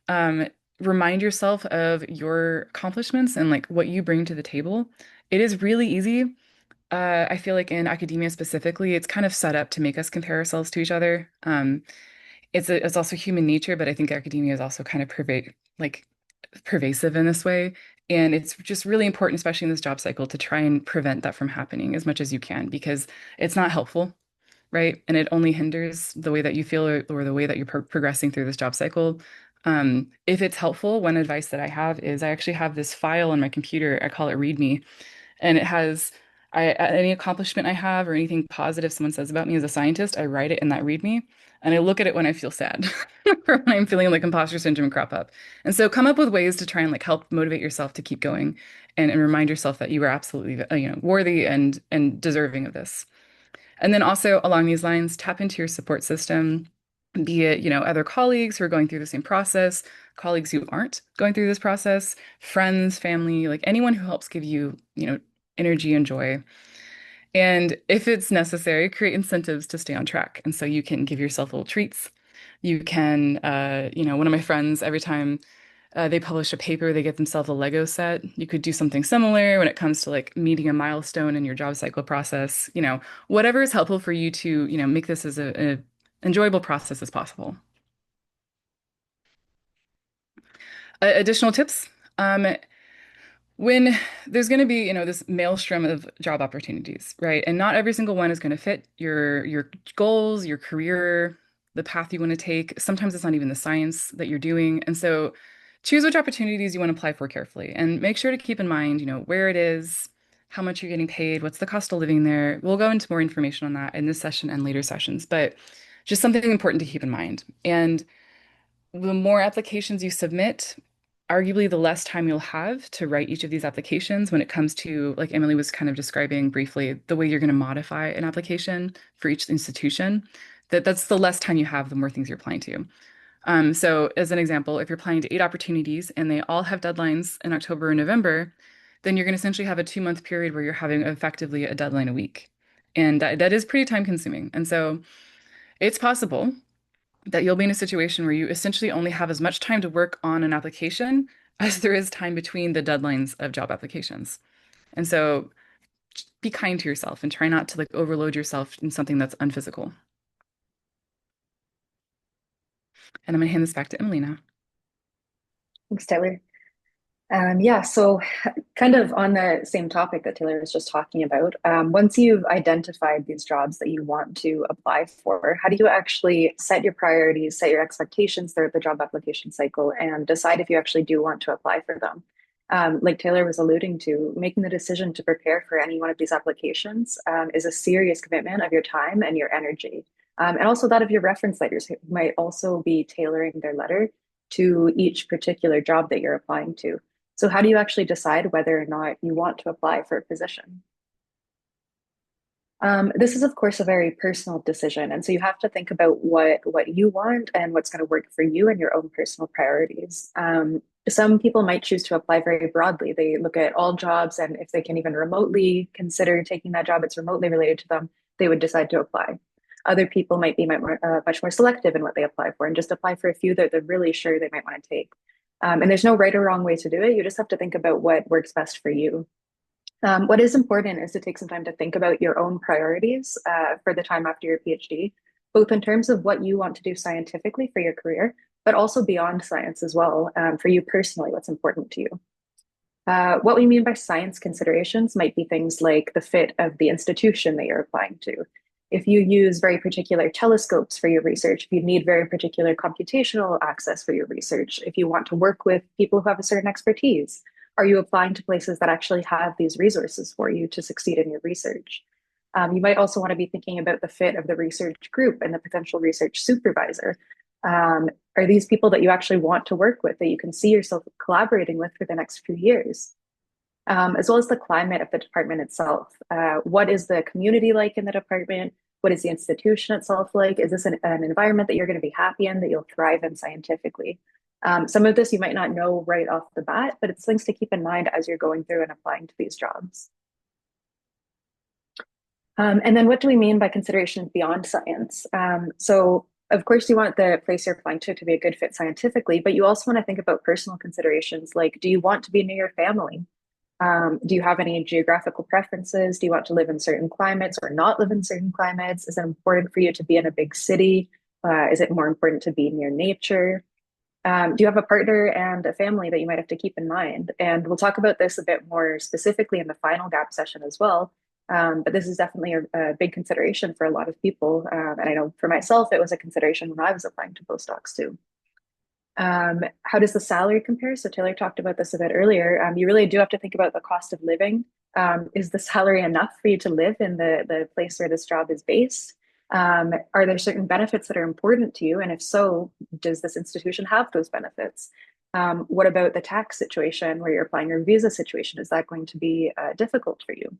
Um, Remind yourself of your accomplishments and like what you bring to the table. It is really easy. I feel like in academia specifically, it's kind of set up to make us compare ourselves to each other. It's also human nature, but I think academia is also kind of pervasive in this way. And it's just really important, especially in this job cycle, to try and prevent that from happening as much as you can because it's not helpful, right? And it only hinders the way that you feel or the way that you're progressing through this job cycle. If it's helpful, one advice that I have is I actually have this file on my computer. I call it README, and it has any accomplishment I have or anything positive someone says about me as a scientist, I write it in that README, and I look at it when I feel sad or when I'm feeling like imposter syndrome crop up. And so come up with ways to try and like help motivate yourself to keep going and remind yourself that you are absolutely worthy and deserving of this. And then also along these lines, tap into your support system, be it, other colleagues who are going through the same process, colleagues who aren't going through this process, friends, family, like anyone who helps give you, energy and joy. And if it's necessary, create incentives to stay on track. And so you can give yourself little treats. You can, one of my friends, every time they publish a paper, they get themselves a Lego set. You could do something similar when it comes to like meeting a milestone in your job cycle process. Whatever is helpful for you to, make this as a enjoyable process as possible. Additional tips. When there's going to be, this maelstrom of job opportunities, right? And not every single one is going to fit your goals, your career, the path you want to take. Sometimes it's not even the science that you're doing. And so choose which opportunities you want to apply for carefully and make sure to keep in mind, where it is, how much you're getting paid, what's the cost of living there. We'll go into more information on that in this session and later sessions, but just something important to keep in mind. And the more applications you submit, arguably the less time you'll have to write each of these applications when it comes to, like Emily was kind of describing briefly, the way you're going to modify an application for each institution. That's the less time you have, the more things you're applying to. So as an example, if you're applying to 8 opportunities and they all have deadlines in October or November, then you're going to essentially have a 2-month period where you're having effectively a deadline a week. And that is pretty time consuming. And so it's possible that you'll be in a situation where you essentially only have as much time to work on an application as there is time between the deadlines of job applications. And so be kind to yourself and try not to like overload yourself in something that's unphysical. And I'm going to hand this back to Emily now. Thanks, Taylor. Yeah, so kind of on the same topic that Taylor was just talking about, once you've identified these jobs that you want to apply for, how do you actually set your priorities, set your expectations throughout the job application cycle, and decide if you actually do want to apply for them? Like Taylor was alluding to, making the decision to prepare for any one of these applications is a serious commitment of your time and your energy. And also that of your reference letters who might also be tailoring their letter to each particular job that you're applying to. So how do you actually decide whether or not you want to apply for a position? This is, of course, a very personal decision. And so you have to think about what you want and what's going to work for you and your own personal priorities. Some people might choose to apply very broadly. They look at all jobs, and if they can even remotely consider taking that job, it's remotely related to them, they would decide to apply. Other people might be much more selective in what they apply for and just apply for a few that they're really sure they might want to take. And there's no right or wrong way to do it. You just have to think about what works best for you. What is important is to take some time to think about your own priorities for the time after your PhD, both in terms of what you want to do scientifically for your career, but also beyond science as well, for you personally, what's important to you. What we mean by science considerations might be things like the fit of the institution that you're applying to. If you use very particular telescopes for your research, if you need very particular computational access for your research, if you want to work with people who have a certain expertise, are you applying to places that actually have these resources for you to succeed in your research? You might also want to be thinking about the fit of the research group and the potential research supervisor. Are these people that you actually want to work with, that you can see yourself collaborating with for the next few years? As well as the climate of the department itself. What is the community like in the department? What is the institution itself like? Is this an environment that you're going to be happy in, that you'll thrive in scientifically? Some of this you might not know right off the bat, but it's things to keep in mind as you're going through and applying to these jobs. And then what do we mean by considerations beyond science? So of course you want the place you're applying to be a good fit scientifically, but you also want to think about personal considerations like, do you want to be near your family? Do you have any geographical preferences? Do you want to live in certain climates or not live in certain climates? Is it important for you to be in a big city? Is it more important to be near nature? Do you have a partner and a family that you might have to keep in mind? And we'll talk about this a bit more specifically in the final GAAP session as well. But this is definitely a big consideration for a lot of people. And I know for myself, it was a consideration when I was applying to postdocs too. How does the salary compare? So Taylor talked about this a bit earlier. You really do have to think about the cost of living. Is the salary enough for you to live in the place where this job is based? Are there certain benefits that are important to you? And if so, does this institution have those benefits? What about the tax situation where you're applying, your visa situation? Is that going to be difficult for you?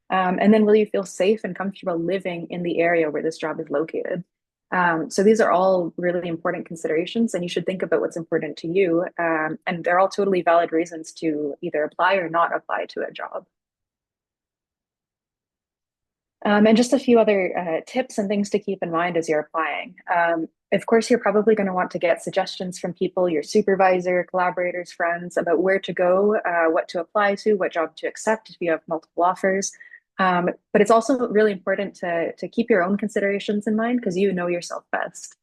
And then will you feel safe and comfortable living in the area where this job is located? So these are all really important considerations, and you should think about what's important to you. And they're all totally valid reasons to either apply or not apply to a job. And just a few other tips and things to keep in mind as you're applying. Of course, you're probably going to want to get suggestions from people, your supervisor, collaborators, friends, about where to go, what to apply to, what job to accept if you have multiple offers. But it's also really important to keep your own considerations in mind because you know yourself best.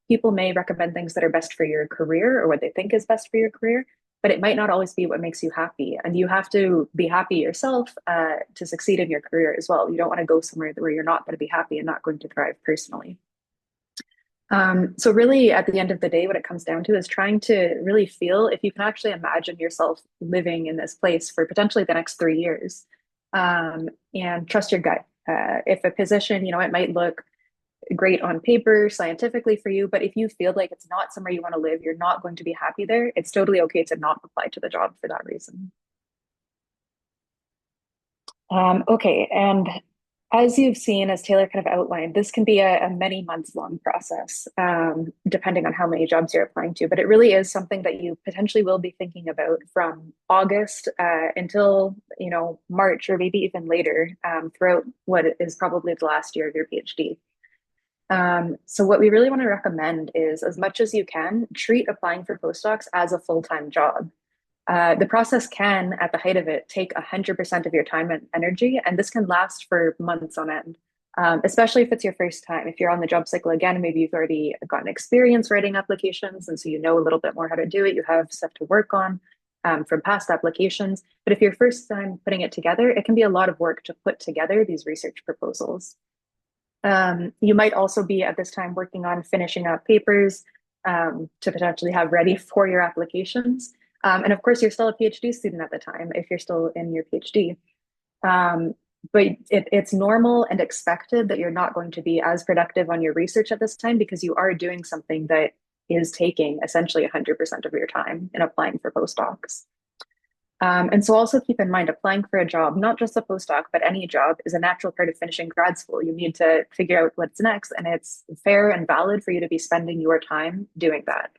People may recommend things that are best for your career or what they think is best for your career, but it might not always be what makes you happy. And you have to be happy yourself to succeed in your career as well. You don't want to go somewhere where you're not going to be happy and not going to thrive personally. So really, at the end of the day, what it comes down to is trying to really feel if you can actually imagine yourself living in this place for potentially the next 3 years, and trust your gut. If a position, it might look great on paper scientifically for you, but if you feel like it's not somewhere you want to live, you're not going to be happy there, it's totally okay to not apply to the job for that reason. Okay, and as you've seen, as Taylor kind of outlined, this can be a many months long process, depending on how many jobs you're applying to, but it really is something that you potentially will be thinking about from August until, March or maybe even later, throughout what is probably the last year of your PhD. So what we really want to recommend is, as much as you can, treat applying for postdocs as a full-time job. The process can, at the height of it, take 100% of your time and energy, and this can last for months on end, especially if it's your first time. If you're on the job cycle again, maybe you've already gotten experience writing applications, and so you know a little bit more how to do it. You have stuff to work on from past applications. But if you're first time putting it together, it can be a lot of work to put together these research proposals. You might also be at this time working on finishing up papers to potentially have ready for your applications. And of course, you're still a PhD student at the time if you're still in your PhD. but it's normal and expected that you're not going to be as productive on your research at this time because you are doing something that is taking essentially 100% of your time in applying for postdocs. And so also keep in mind, applying for a job, not just a postdoc, but any job is a natural part of finishing grad school. You need to figure out what's next, and it's fair and valid for you to be spending your time doing that.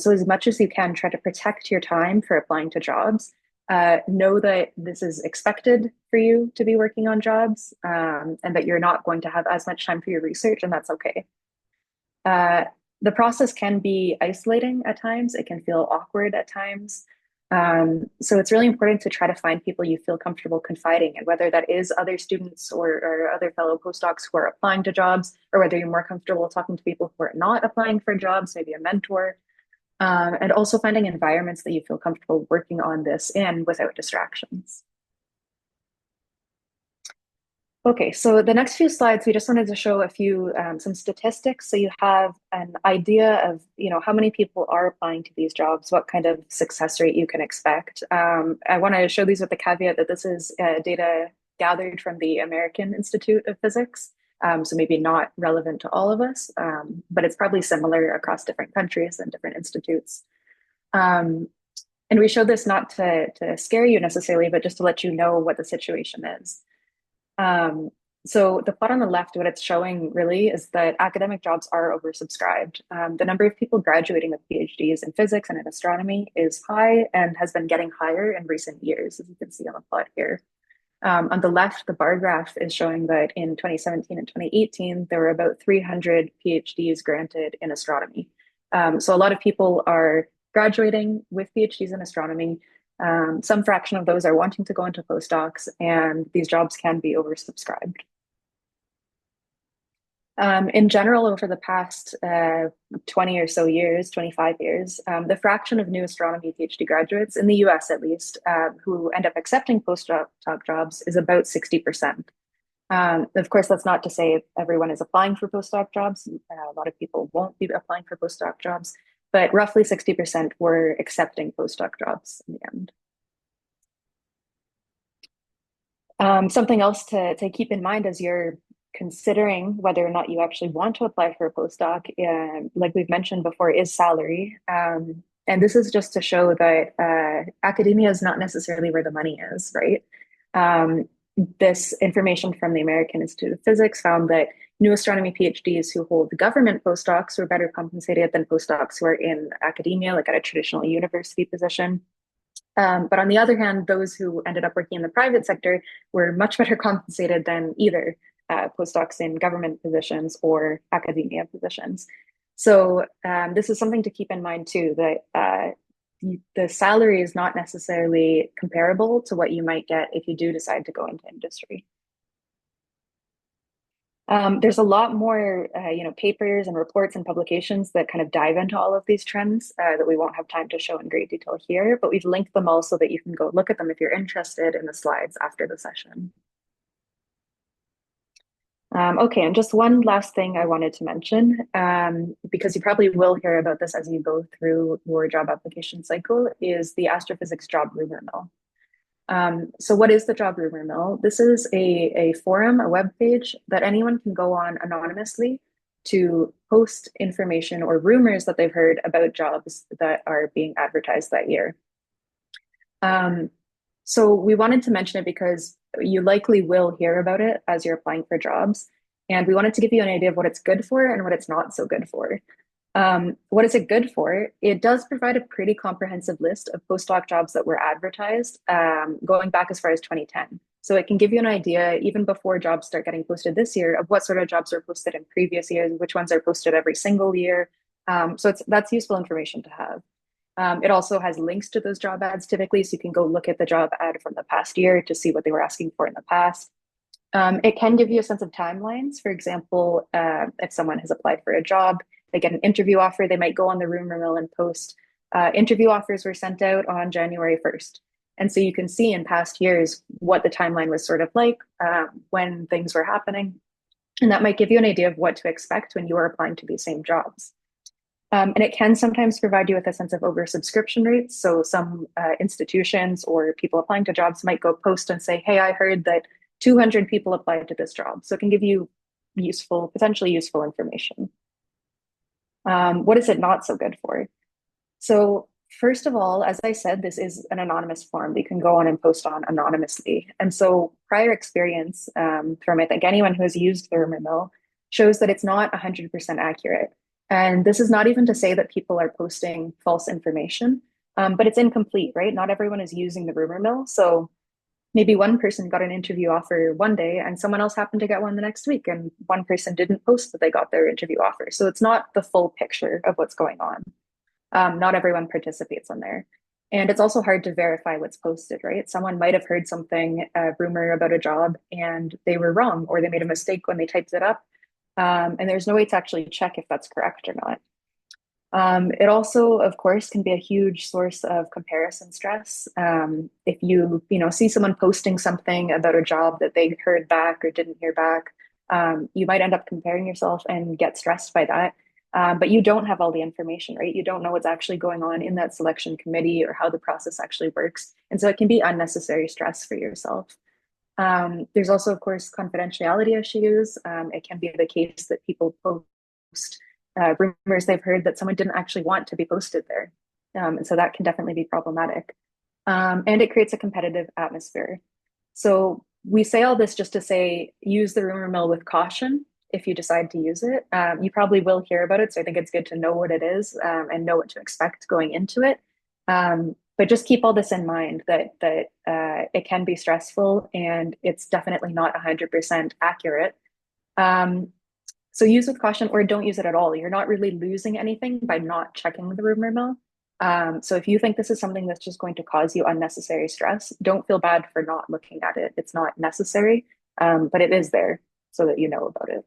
So as much as you can, try to protect your time for applying to jobs. Know that this is expected for you to be working on jobs, and that you're not going to have as much time for your research, and that's okay. The process can be isolating at times. It can feel awkward at times. So it's really important to try to find people you feel comfortable confiding in, whether that is other students or other fellow postdocs who are applying to jobs, or whether you're more comfortable talking to people who are not applying for jobs, maybe a mentor. And also finding environments that you feel comfortable working on this in without distractions. Okay, so the next few slides, we just wanted to show a few, some statistics so you have an idea of, how many people are applying to these jobs, what kind of success rate you can expect. I want to show these with the caveat that this is data gathered from the American Institute of Physics, so maybe not relevant to all of us, but it's probably similar across different countries and different institutes. And we show this not to scare you necessarily, but just to let you know what the situation is. So the plot on the left, what it's showing really is that academic jobs are oversubscribed. The number of people graduating with PhDs in physics and in astronomy is high and has been getting higher in recent years, as you can see on the plot here. On the left, the bar graph is showing that in 2017 and 2018, there were about 300 PhDs granted in astronomy. So a lot of people are graduating with PhDs in astronomy. Some fraction of those are wanting to go into postdocs, and these jobs can be oversubscribed. In general, over the past 20 or so years, 25 years, the fraction of new astronomy PhD graduates, in the US at least, who end up accepting postdoc jobs is about 60%. Of course, that's not to say everyone is applying for postdoc jobs. A lot of people won't be applying for postdoc jobs, but roughly 60% were accepting postdoc jobs in the end. Something else to keep in mind as you're considering whether or not you actually want to apply for a postdoc, like we've mentioned before, is salary. And this is just to show that academia is not necessarily where the money is, right? This information from the American Institute of Physics found that new astronomy PhDs who hold government postdocs were better compensated than postdocs who are in academia, like at a traditional university position. But on the other hand, those who ended up working in the private sector were much better compensated than either postdocs in government positions or academia positions. So this is something to keep in mind too, that the salary is not necessarily comparable to what you might get if you do decide to go into industry. There's a lot more, papers and reports and publications that kind of dive into all of these trends that we won't have time to show in great detail here, but we've linked them all so that you can go look at them if you're interested in the slides after the session. Okay, and just one last thing I wanted to mention, because you probably will hear about this as you go through your job application cycle, is the astrophysics job rumor mill. So what is the job rumor mill? This is a forum, a web page that anyone can go on anonymously to post information or rumors that they've heard about jobs that are being advertised that year. So we wanted to mention it because you likely will hear about it as you're applying for jobs. And we wanted to give you an idea of what it's good for and what it's not so good for. What is it good for? It does provide a pretty comprehensive list of postdoc jobs that were advertised going back as far as 2010. So it can give you an idea, even before jobs start getting posted this year, of what sort of jobs are posted in previous years, which ones are posted every single year. So that's useful information to have. It also has links to those job ads typically, so you can go look at the job ad from the past year to see what they were asking for in the past. It can give you a sense of timelines. For example, if someone has applied for a job, they get an interview offer, they might go on the rumor mill and post, interview offers were sent out on January 1st. And so you can see in past years what the timeline was sort of like when things were happening. And that might give you an idea of what to expect when you are applying to these same jobs. And it can sometimes provide you with a sense of oversubscription rates. So some institutions or people applying to jobs might go post and say, hey, I heard that 200 people applied to this job. So it can give you potentially useful information. What is it not so good for? So first of all, as I said, this is an anonymous form that you can go on and post on anonymously. And so prior experience from, I think, anyone who has used the rumor mill shows that it's not 100% accurate. And this is not even to say that people are posting false information, but it's incomplete, right? Not everyone is using the rumor mill. So maybe one person got an interview offer one day and someone else happened to get one the next week, and one person didn't post that they got their interview offer. So it's not the full picture of what's going on. Not everyone participates on there. And it's also hard to verify what's posted, right? Someone might have heard something, a rumor about a job, and they were wrong, or they made a mistake when they typed it up. And there's no way to actually check if that's correct or not. It also, of course, can be a huge source of comparison stress. If you see someone posting something about a job that they heard back or didn't hear back, you might end up comparing yourself and get stressed by that. But you don't have all the information, right? You don't know what's actually going on in that selection committee or how the process actually works. And so it can be unnecessary stress for yourself. There's also, of course, confidentiality issues. It can be the case that people post rumors they've heard that someone didn't actually want to be posted there. And so that can definitely be problematic. And it creates a competitive atmosphere. So we say all this just to say, use the rumor mill with caution if you decide to use it. You probably will hear about it. So I think it's good to know what it is and know what to expect going into it. But just keep all this in mind that it can be stressful and it's definitely not 100% accurate. So use with caution or don't use it at all. You're not really losing anything by not checking the rumor mill. So if you think this is something that's just going to cause you unnecessary stress, don't feel bad for not looking at it. It's not necessary, but it is there so that you know about it.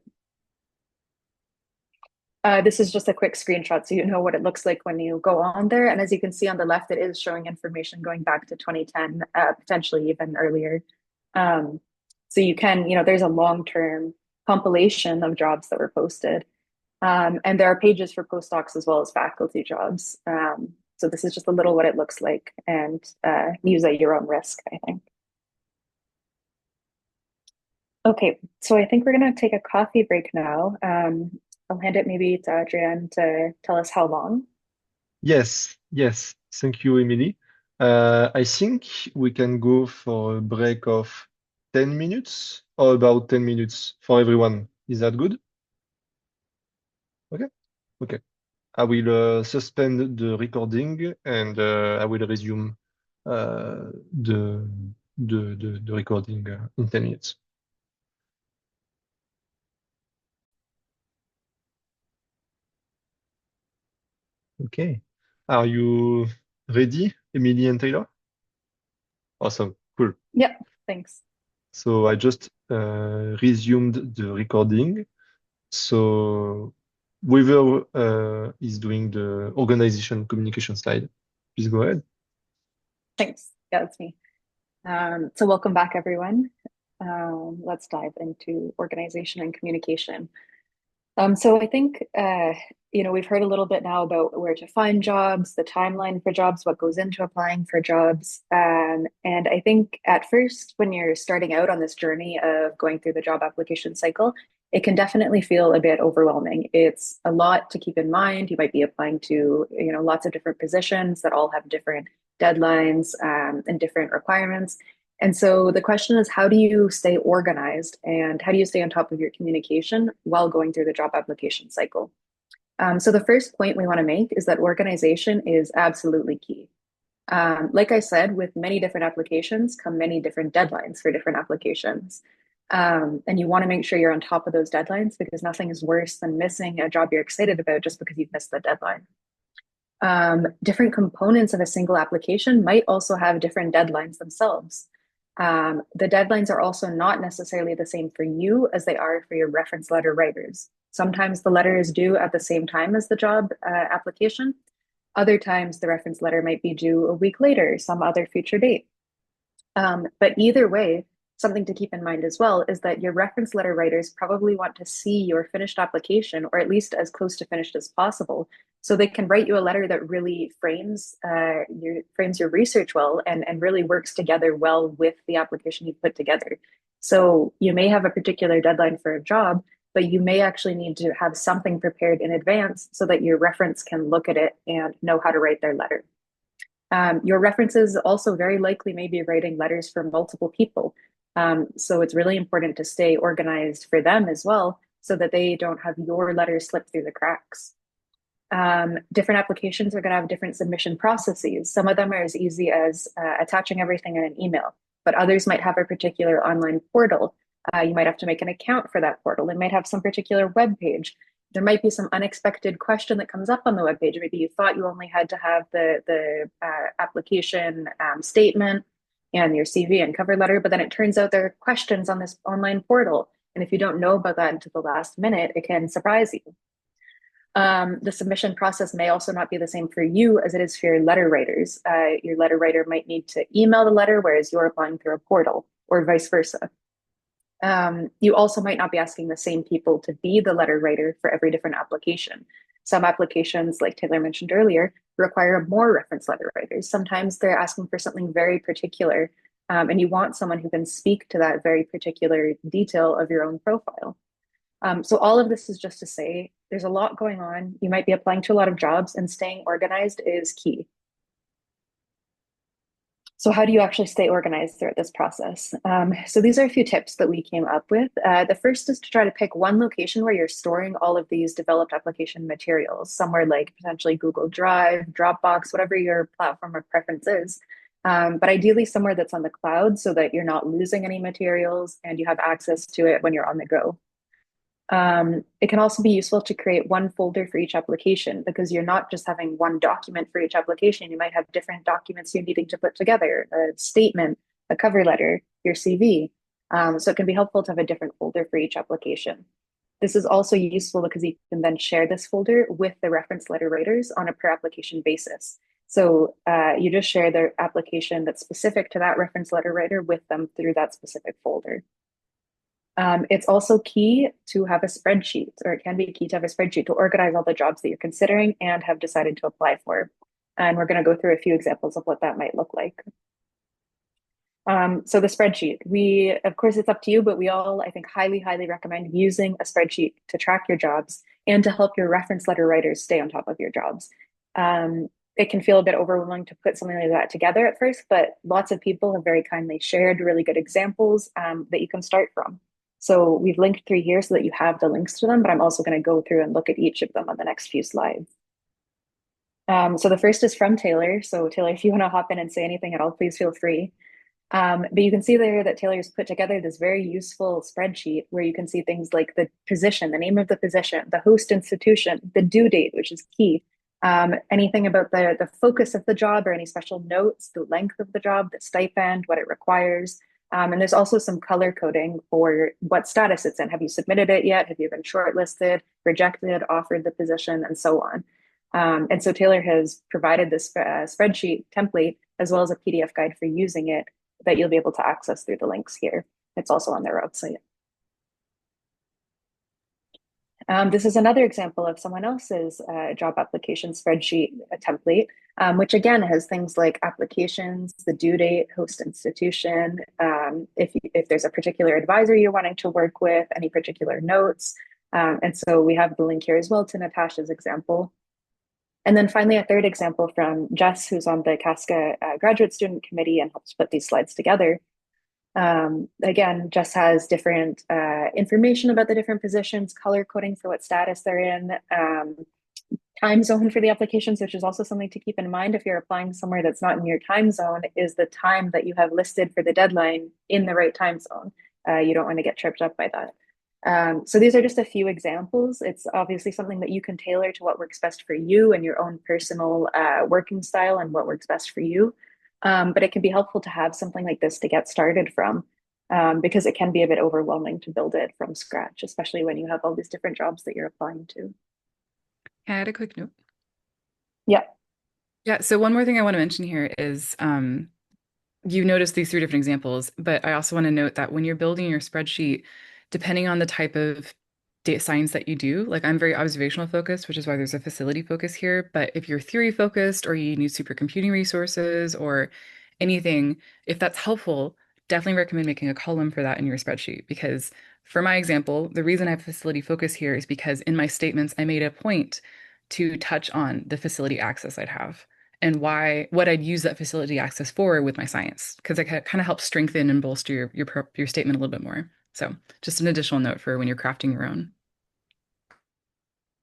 This is just a quick screenshot so you know what it looks like when you go on there. And as you can see on the left, it is showing information going back to 2010, potentially even earlier. So you can, there's a long-term compilation of jobs that were posted. And there are pages for postdocs as well as faculty jobs. So this is just a little what it looks like, and use at your own risk, I think. Okay, so I think we're going to take a coffee break now. I'll hand it maybe to Adrienne to tell us how long. Yes, yes. Thank you, Emily. I think we can go for a break of 10 minutes or about 10 minutes for everyone. Is that good? Okay. Okay. I will suspend the recording and I will resume the recording in 10 minutes. Okay. Are you ready, Emily and Taylor? Awesome. Cool. Yep, thanks. So I just resumed the recording. So whoever is doing the organization communication slide, please go ahead. Thanks. Yeah, that's me. So welcome back, everyone. Let's dive into organization and communication. So I think, we've heard a little bit now about where to find jobs, the timeline for jobs, what goes into applying for jobs. And I think at first, when you're starting out on this journey of going through the job application cycle, it can definitely feel a bit overwhelming. It's a lot to keep in mind. You might be applying to, lots of different positions that all have different deadlines and different requirements. And so the question is, how do you stay organized and how do you stay on top of your communication while going through the job application cycle? So the first point we want to make is that organization is absolutely key. Like I said, with many different applications come many different deadlines for different applications. And you want to make sure you're on top of those deadlines because nothing is worse than missing a job you're excited about just because you've missed the deadline. Different components of a single application might also have different deadlines themselves. The deadlines are also not necessarily the same for you as they are for your reference letter writers. Sometimes the letter is due at the same time as the job application. Other times the reference letter might be due a week later, some other future date. But either way, something to keep in mind as well is that your reference letter writers probably want to see your finished application, or at least as close to finished as possible, so they can write you a letter that really frames your research well and really works together well with the application you've put together. So you may have a particular deadline for a job, but you may actually need to have something prepared in advance so that your reference can look at it and know how to write their letter. Your references also very likely may be writing letters for multiple people. So it's really important to stay organized for them as well so that they don't have your letter slip through the cracks. Different applications are going to have different submission processes. Some of them are as easy as attaching everything in an email, but others might have a particular online portal. You might have to make an account for that portal. It might have some particular web page. There might be some unexpected question that comes up on the web page. Maybe you thought you only had to have the application statement and your CV and cover letter, but then it turns out there are questions on this online portal. And if you don't know about that until the last minute, it can surprise you. The submission process may also not be the same for you as it is for your letter writers. Your letter writer might need to email the letter, whereas you're applying through a portal, or vice versa. You also might not be asking the same people to be the letter writer for every different application. Some applications, like Taylor mentioned earlier, require more reference letter writers. Sometimes they're asking for something very particular, and you want someone who can speak to that very particular detail of your own profile. So all of this is just to say there's a lot going on. You might be applying to a lot of jobs, and staying organized is key. So how do you actually stay organized throughout this process? So these are a few tips that we came up with. The first is to try to pick one location where you're storing all of these developed application materials, somewhere like potentially Google Drive, Dropbox, whatever your platform of preference is. But ideally somewhere that's on the cloud so that you're not losing any materials and you have access to it when you're on the go. It can also be useful to create one folder for each application because you're not just having one document for each application. You might have different documents you're needing to put together, a statement, a cover letter, your CV. So it can be helpful to have a different folder for each application. This is also useful because you can then share this folder with the reference letter writers on a per application basis. So you just share the application that's specific to that reference letter writer with them through that specific folder. It's also key to have a spreadsheet, or it can be key to have a spreadsheet to organize all the jobs that you're considering and have decided to apply for. And we're going to go through a few examples of what that might look like. So the spreadsheet, of course, it's up to you, but we all, I think, highly recommend using a spreadsheet to track your jobs and to help your reference letter writers stay on top of your jobs. It can feel a bit overwhelming to put something like that together at first, but lots of people have very kindly shared really good examples that you can start from. So we've linked 3 here so that you have the links to them, but I'm also going to go through and look at each of them on the next few slides. So the first is from Taylor. So Taylor, if you want to hop in and say anything at all, please feel free. But you can see there that Taylor's put together this very useful spreadsheet where you can see things like the position, the name of the position, the host institution, the due date, which is key, anything about the focus of the job or any special notes, the length of the job, the stipend, what it requires. And there's also some color coding for what status it's in. Have you submitted it yet? Have you been shortlisted, rejected, offered the position, and so on. And so Taylor has provided this spreadsheet template as well as a PDF guide for using it that you'll be able to access through the links here. It's also on their website. This is another example of someone else's job application spreadsheet template, which again has things like applications, the due date, host institution, if there's a particular advisor you're wanting to work with, any particular notes. And so we have the link here as well to Natasha's example. And then finally, a third example from Jess, who's on the CASCA graduate student committee and helps put these slides together. Again, Jess has different information about the different positions, color coding for what status they're in, time zone for the applications, which is also something to keep in mind if you're applying somewhere that's not in your time zone, is the time that you have listed for the deadline in the right time zone. You don't want to get tripped up by that. So these are just a few examples. It's obviously something that you can tailor to what works best for you and your own personal working style and what works best for you. But it can be helpful to have something like this to get started from because it can be a bit overwhelming to build it from scratch, especially when you have all these different jobs that you're applying to. Can I add a quick note? Yeah. Yeah, so one more thing I want to mention here is you noticed these 3 different examples, but I also want to note that when you're building your spreadsheet, depending on the type of data science that you do, like I'm very observational focused, which is why there's a facility focus here. But if you're theory focused or you need supercomputing resources or anything, if that's helpful, definitely recommend making a column for that in your spreadsheet because for my example, the reason I have facility focus here is because in my statements, I made a point to touch on the facility access I'd have and what I'd use that facility access for with my science, because it kind of helps strengthen and bolster your statement a little bit more. So just an additional note for when you're crafting your own.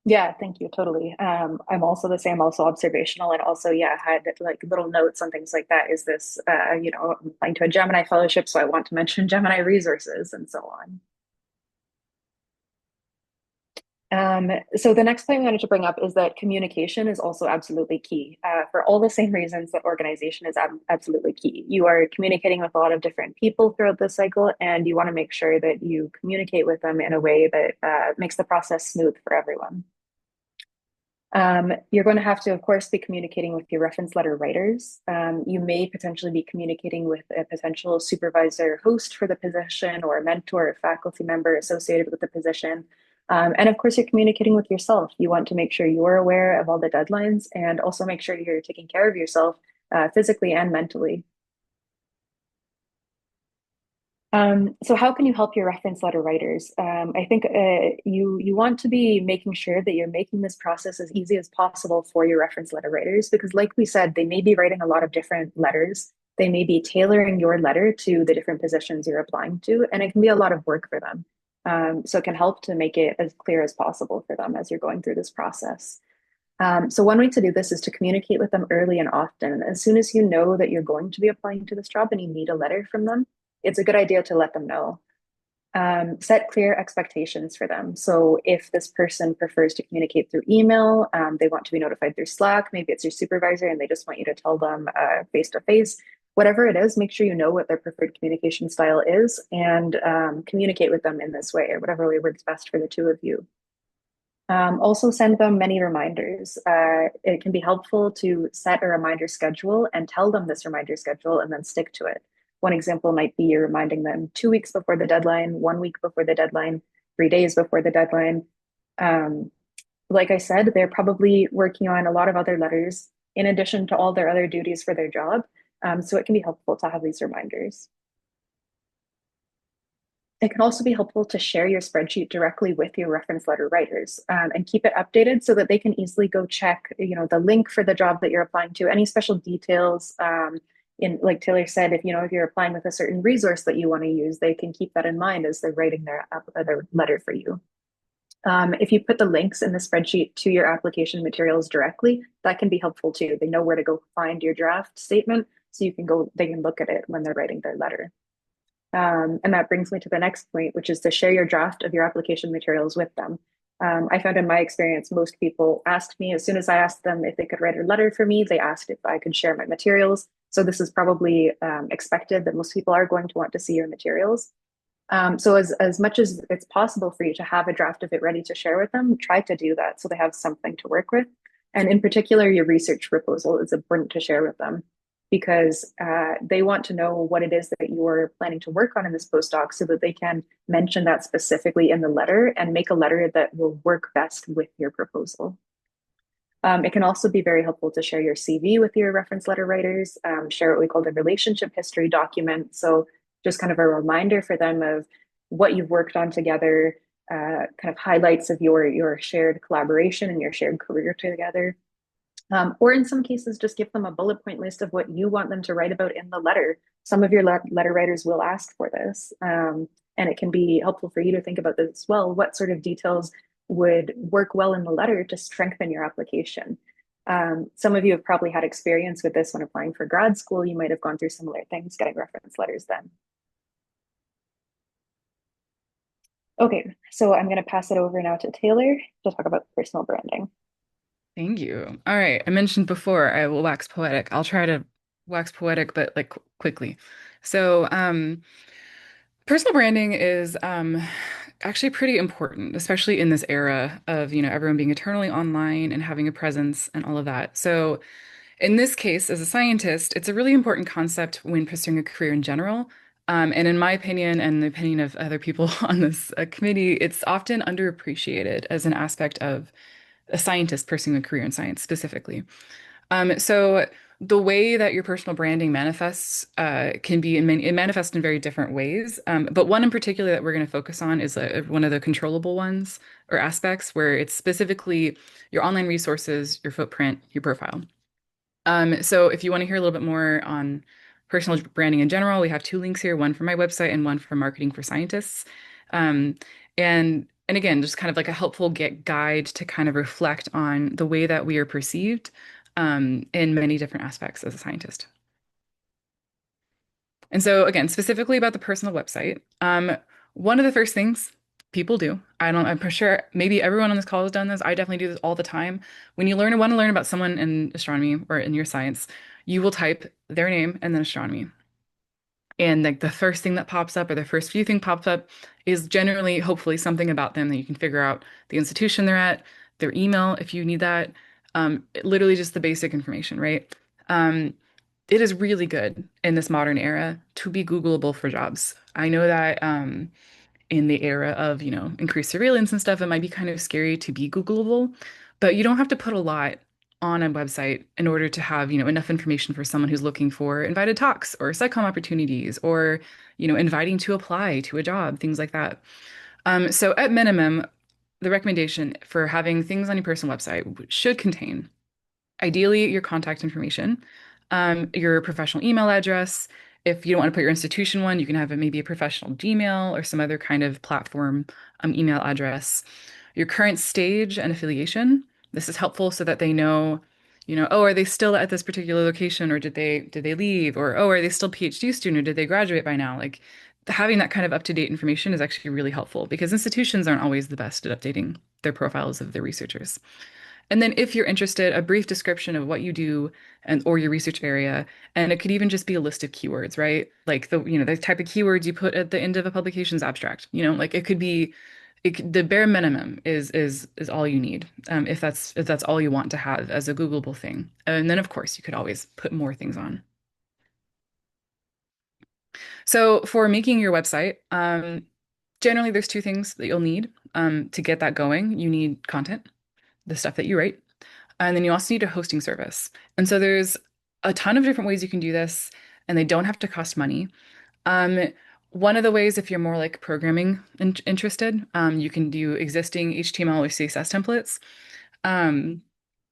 Yeah, thank you. Totally. I'm also the same, also observational, and also, yeah, had like little notes on things like that. Is this, I'm applying to a Gemini fellowship, so I want to mention Gemini resources and so on. So the next point I wanted to bring up is that communication is also absolutely key for all the same reasons that organization is absolutely key. You are communicating with a lot of different people throughout the cycle, and you want to make sure that you communicate with them in a way that makes the process smooth for everyone. You're going to have to, of course, be communicating with your reference letter writers. You may potentially be communicating with a potential supervisor host for the position or a mentor or faculty member associated with the position. And of course, you're communicating with yourself. You want to make sure you're aware of all the deadlines and also make sure you're taking care of yourself physically and mentally. So how can you help your reference letter writers? I think you want to be making sure that you're making this process as easy as possible for your reference letter writers, because like we said, they may be writing a lot of different letters. They may be tailoring your letter to the different positions you're applying to, and it can be a lot of work for them. So it can help to make it as clear as possible for them as you're going through this process. So one way to do this is to communicate with them early and often. As soon as you know that you're going to be applying to this job and you need a letter from them, it's a good idea to let them know. Set clear expectations for them. So if this person prefers to communicate through email, they want to be notified through Slack, maybe it's your supervisor and they just want you to tell them face to face, whatever it is, make sure you know what their preferred communication style is and communicate with them in this way or whatever way works best for the two of you. Also send them many reminders. It can be helpful to set a reminder schedule and tell them this reminder schedule and then stick to it. One example might be you're reminding them 2 weeks before the deadline, 1 week before the deadline, 3 days before the deadline. Like I said, they're probably working on a lot of other letters in addition to all their other duties for their job. So it can be helpful to have these reminders. It can also be helpful to share your spreadsheet directly with your reference letter writers and keep it updated so that they can easily go check, the link for the job that you're applying to, any special details. Like Taylor said, if you're applying with a certain resource that you want to use, they can keep that in mind as they're writing their letter for you. If you put the links in the spreadsheet to your application materials directly, that can be helpful too. They know where to go find your draft statement, so they can look at it when they're writing their letter. And that brings me to the next point, which is to share your draft of your application materials with them. I found in my experience, most people asked me, as soon as I asked them if they could write a letter for me, they asked if I could share my materials. So this is probably expected that most people are going to want to see your materials. So as much as it's possible for you to have a draft of it ready to share with them, try to do that so they have something to work with. And in particular, your research proposal is important to share with them because they want to know what it is that you're planning to work on in this postdoc so that they can mention that specifically in the letter and make a letter that will work best with your proposal. It can also be very helpful to share your CV with your reference letter writers, share what we call the relationship history document. So just kind of a reminder for them of what you've worked on together, kind of highlights of your shared collaboration and your shared career together. Or in some cases, just give them a bullet point list of what you want them to write about in the letter. Some of your letter writers will ask for this. And it can be helpful for you to think about this as well. What sort of details would work well in the letter to strengthen your application? Some of you have probably had experience with this when applying for grad school. You might have gone through similar things, getting reference letters then. Okay, so I'm going to pass it over now to Taylor to talk about personal branding. Thank you. All right. I mentioned before I will wax poetic. I'll try to wax poetic, but like quickly. So, personal branding is actually pretty important, especially in this era of, everyone being eternally online and having a presence and all of that. So, in this case, as a scientist, it's a really important concept when pursuing a career in general. And in my opinion, and the opinion of other people on this committee, it's often underappreciated as an aspect of a scientist pursuing a career in science specifically. So the way that your personal branding manifests can be it manifests in very different ways. But one in particular that we're going to focus on is one of the controllable ones or aspects where it's specifically your online resources, your footprint, your profile. So if you want to hear a little bit more on personal branding in general, we have two links here, one from my website and one from Marketing for Scientists. Um, and again, just kind of like a helpful guide to kind of reflect on the way that we are perceived in many different aspects as a scientist. And so again, specifically about the personal website, one of the first things people do, I'm pretty sure maybe everyone on this call has done this. I definitely do this all the time. When you want to learn about someone in astronomy or in your science, you will type their name and then astronomy. And like the first thing that pops up or the first few things pops up is generally, hopefully, something about them that you can figure out the institution they're at, their email if you need that, literally just the basic information, right? It is really good in this modern era to be Googleable for jobs. I know that in the era of, increased surveillance and stuff, it might be kind of scary to be Googleable, but you don't have to put a lot on a website in order to have, enough information for someone who's looking for invited talks or SciComm opportunities or, inviting to apply to a job, things like that. So at minimum, the recommendation for having things on your personal website should contain ideally your contact information, your professional email address. If you don't want to put your institution one, you can have it maybe a professional Gmail or some other kind of platform email address. Your current stage and affiliation. This is helpful so that they know, oh, are they still at this particular location or did they leave? Or oh, are they still PhD student or did they graduate by now? Like having that kind of up-to-date information is actually really helpful because institutions aren't always the best at updating their profiles of their researchers. And then if you're interested, a brief description of what you do and or your research area. And it could even just be a list of keywords, right? Like the type of keywords you put at the end of a publication's abstract. Like it could be the bare minimum is all you need if that's all you want to have as a Googleable thing. And then of course you could always put more things on. So for making your website, generally there's two things that you'll need to get that going. You need content, the stuff that you write. And then you also need a hosting service. And so there's a ton of different ways you can do this, and they don't have to cost money. Um, One of the ways, if you're more like programming interested, you can do existing HTML or CSS templates. Um,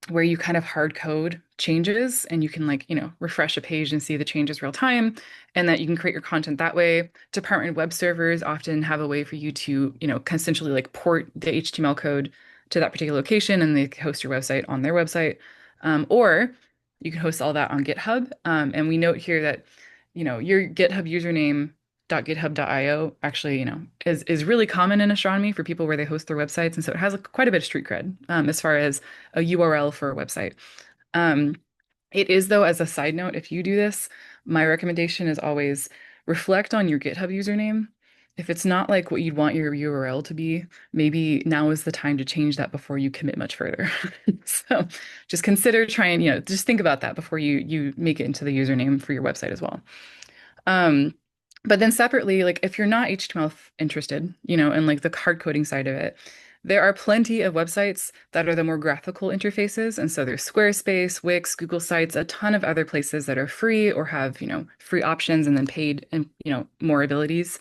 where you kind of hard code changes and you can refresh a page and see the changes real time and that you can create your content that way. Department web servers often have a way for you to, essentially like port the HTML code to that particular location and they host your website on their website. Or you can host all that on GitHub. And we note here that, your GitHub username .github.io actually, is really common in astronomy for people where they host their websites. And so it has quite a bit of street cred as far as a URL for a website. It is, though, as a side note, if you do this, my recommendation is always reflect on your GitHub username. If it's not like what you'd want your URL to be, maybe now is the time to change that before you commit much further. So just consider trying, just think about that before you make it into the username for your website as well. But then separately, like if you're not HTML interested, and like the hard coding side of it, there are plenty of websites that are the more graphical interfaces. And so there's Squarespace, Wix, Google Sites, a ton of other places that are free or have, free options and then paid and, more abilities.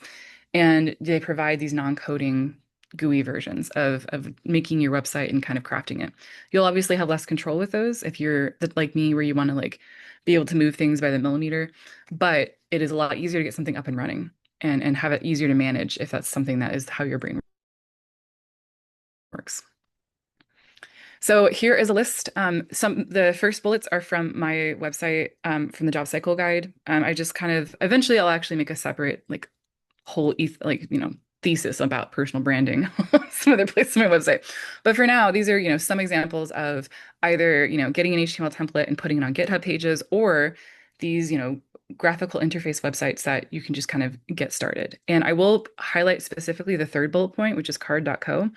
And they provide these non-coding GUI versions of making your website and kind of crafting it. You'll obviously have less control with those if you're like me, where you want to like be able to move things by the millimeter, but it is a lot easier to get something up and running and have it easier to manage if that's something that is how your brain works. So here is a list. The first bullets are from my website, from the job cycle guide. I just kind of eventually I'll actually make a separate like whole thesis about personal branding some other place on my website. But for now, these are, some examples of either, getting an HTML template and putting it on GitHub pages or these, graphical interface websites that you can just kind of get started. And I will highlight specifically the third bullet point, which is card.co.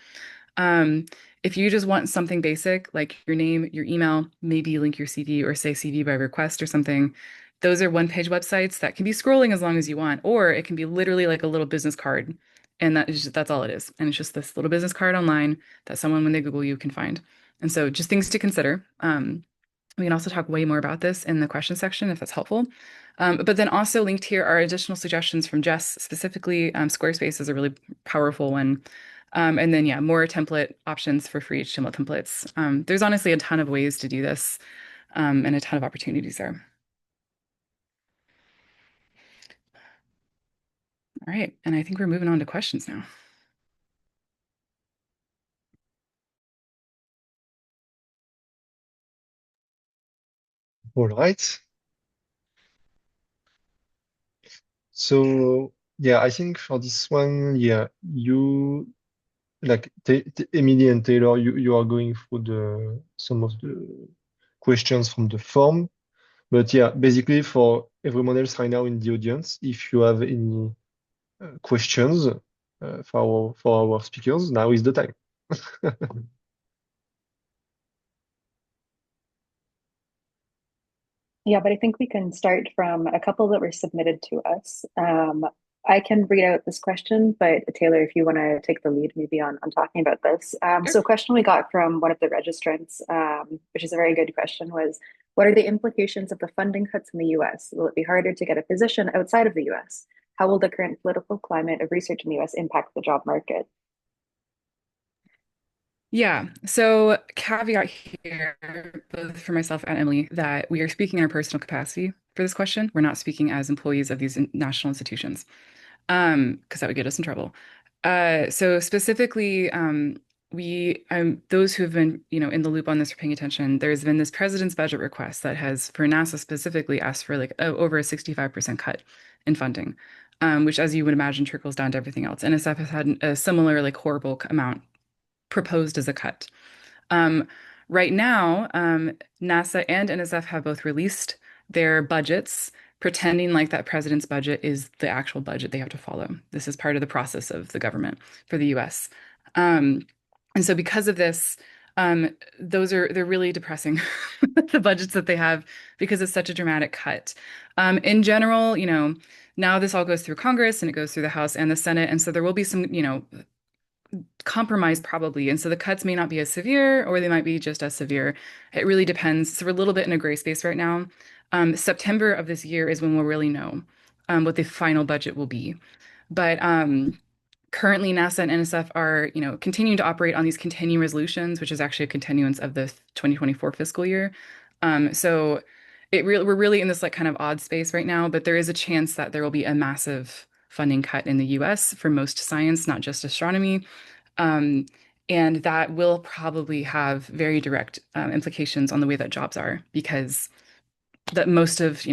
If you just want something basic like your name, your email, maybe link your CV or say CV by request or something, those are one-page websites that can be scrolling as long as you want, or it can be literally like a little business card. And that's all it is. And it's just this little business card online that someone, when they Google you, can find. And so just things to consider. We can also talk way more about this in the question section if that's helpful. But then also linked here are additional suggestions from Jess specifically. Squarespace is a really powerful one. And then, yeah, more template options for free HTML templates. There's honestly a ton of ways to do this and a ton of opportunities there. All right. And I think we're moving on to questions now. All right. So yeah, I think for this one, yeah, you like Emily and Taylor, you are going through the some of the questions from the form. But yeah, basically for everyone else right now in the audience, if you have any questions for our speakers, now is the time. Yeah, but I think we can start from a couple that were submitted to us. I can read out this question, but Taylor, if you want to take the lead maybe on talking about this. Sure. So a question we got from one of the registrants, which is a very good question, was what are the implications of the funding cuts in the US? Will it be harder to get a position outside of the US? How will the current political climate of research in the US impact the job market? Yeah. So caveat here, both for myself and Emily, that we are speaking in our personal capacity for this question. We're not speaking as employees of these national institutions, because that would get us in trouble. So specifically, we those who have been, in the loop on this or paying attention, there's been this president's budget request that has, for NASA specifically, asked for like over a 65% cut in funding, which, as you would imagine, trickles down to everything else. NSF has had a similar like horrible amount proposed as a cut. Um, right now, NASA and NSF have both released their budgets, pretending like that president's budget is the actual budget they have to follow. This is part of the process of the government for the US. Um, and so because of this, they're really depressing, the budgets that they have, because it's such a dramatic cut. In general, now this all goes through Congress and it goes through the House and the Senate. And so there will be some, compromise probably. And so the cuts may not be as severe or they might be just as severe. It really depends. So we're a little bit in a gray space right now. September of this year is when we'll really know what the final budget will be. But currently NASA and NSF are, continuing to operate on these continuing resolutions, which is actually a continuance of the 2024 fiscal year. So we're really in this like kind of odd space right now, but there is a chance that there will be a massive funding cut in the US for most science, not just astronomy. Um, and that will probably have very direct implications on the way that jobs are, because that most of,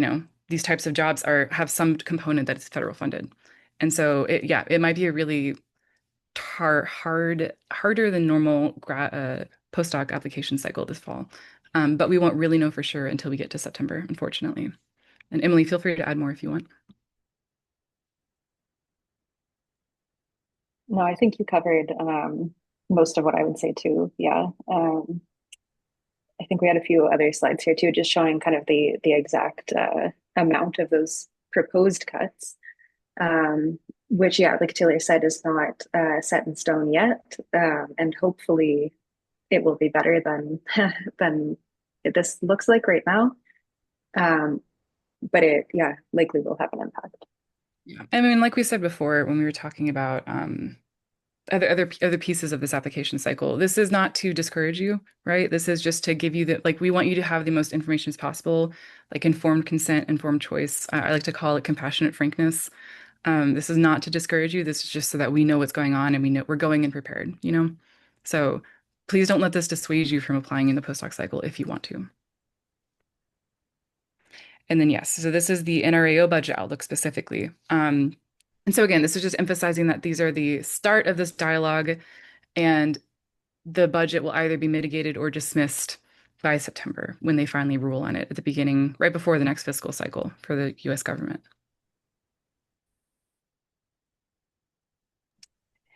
these types of jobs have some component that is federal funded. And so it might be a really harder than normal postdoc application cycle this fall. But we won't really know for sure until we get to September, unfortunately. And Emily, feel free to add more if you want. No, I think you covered most of what I would say too. Yeah. I think we had a few other slides here too, just showing kind of the exact amount of those proposed cuts, which, yeah, like Taylor said, is not set in stone yet, and hopefully it will be better than than this looks like right now. But it, yeah, likely will have an impact. Yeah. I mean, like we said before, when we were talking about other pieces of this application cycle, this is not to discourage you, right? This is just to give you we want you to have the most information as possible, like informed consent, informed choice. I like to call it compassionate frankness. This is not to discourage you. This is just so that we know what's going on and we know we're going in prepared, So please don't let this dissuade you from applying in the postdoc cycle if you want to. And then, yes, so this is the NRAO budget outlook specifically. And so again, this is just emphasizing that these are the start of this dialogue, and the budget will either be mitigated or dismissed by September when they finally rule on it at the beginning, right before the next fiscal cycle for the US government.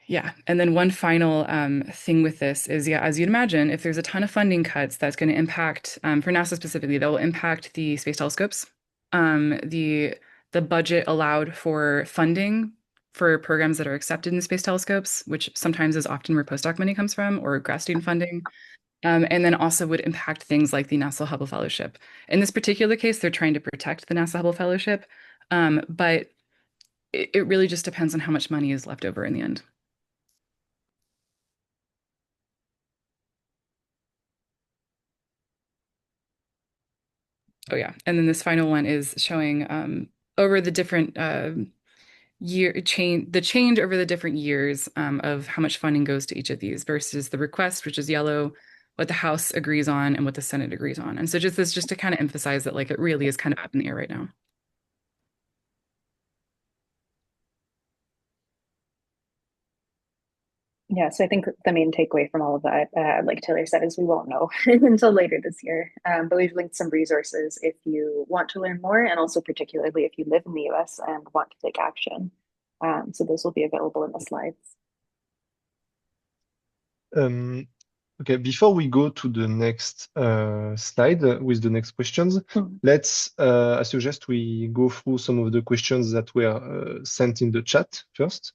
Yeah. And then one final thing with this is, yeah, as you'd imagine, if there's a ton of funding cuts, that's going to impact, for NASA specifically, that will impact the space telescopes. The budget allowed for funding for programs that are accepted in the space telescopes, which sometimes is often where postdoc money comes from, or grad student funding. and then also would impact things like the NASA Hubble Fellowship. In this particular case, they're trying to protect the NASA Hubble Fellowship, but it really just depends on how much money is left over in the end. Oh yeah, and then this final one is showing over the different the change over the different years of how much funding goes to each of these versus the request, which is yellow, what the House agrees on and what the Senate agrees on. And so just to kind of emphasize that like it really is kind of up in the air right now. Yeah, so I think the main takeaway from all of that, like Taylor said, is we won't know until later this year. But we've linked some resources if you want to learn more, and also particularly if you live in the US and want to take action. So those will be available in the slides. Um, okay, before we go to the next slide with the next questions, let's, I suggest we go through some of the questions that were sent in the chat first.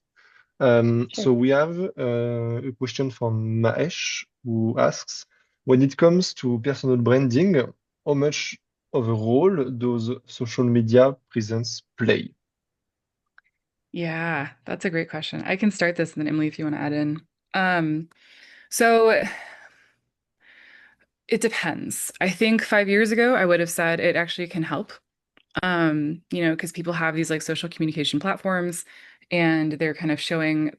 Sure. So we have a question from Mahesh who asks, when it comes to personal branding, how much of a role does social media presence play? Yeah, that's a great question. I can start this and then Emily, if you want to add in. So it depends. I think 5 years ago, I would have said it actually can help. Because people have these like social communication platforms and they're kind of showing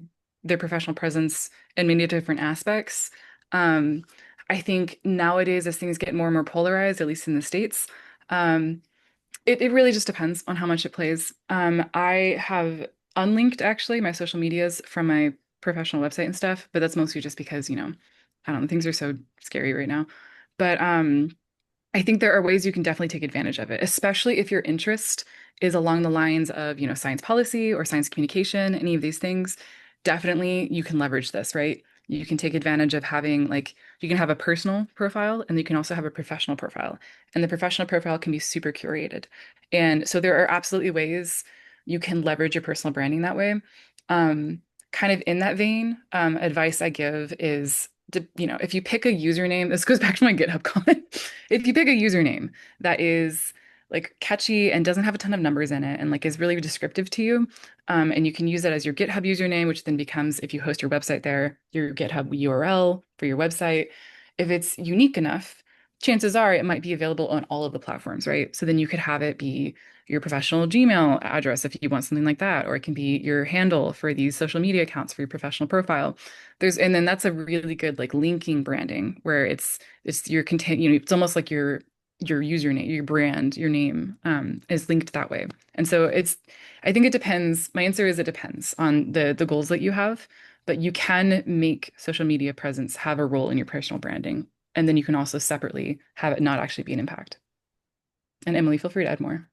their professional presence in many different aspects. Um, I think nowadays, as things get more and more polarized, at least in the States, um, it really just depends on how much it plays. I have unlinked actually my social medias from my professional website and stuff, but that's mostly just because, I don't know, things are so scary right now. But I think there are ways you can definitely take advantage of it, especially if your interest is along the lines of, science policy or science communication, any of these things. Definitely you can leverage this, right? You can take advantage of having like you can have a personal profile and you can also have a professional profile. And the professional profile can be super curated. And so there are absolutely ways you can leverage your personal branding that way. Kind of in that vein, advice I give is if you pick a username, this goes back to my GitHub comment. If you pick a username that is like catchy and doesn't have a ton of numbers in it and like is really descriptive to you, and you can use that as your GitHub username, which then becomes, if you host your website there, your GitHub URL for your website. If it's unique enough, chances are it might be available on all of the platforms, right? So then you could have it be your professional Gmail address if you want something like that, or it can be your handle for these social media accounts for your professional profile. And then that's a really good like linking branding where it's your content, it's almost like your username, your brand, your name is linked that way. And so I think it depends. My answer is it depends on the goals that you have, but you can make social media presence have a role in your personal branding. And then you can also separately have it not actually be an impact. And Emily, feel free to add more.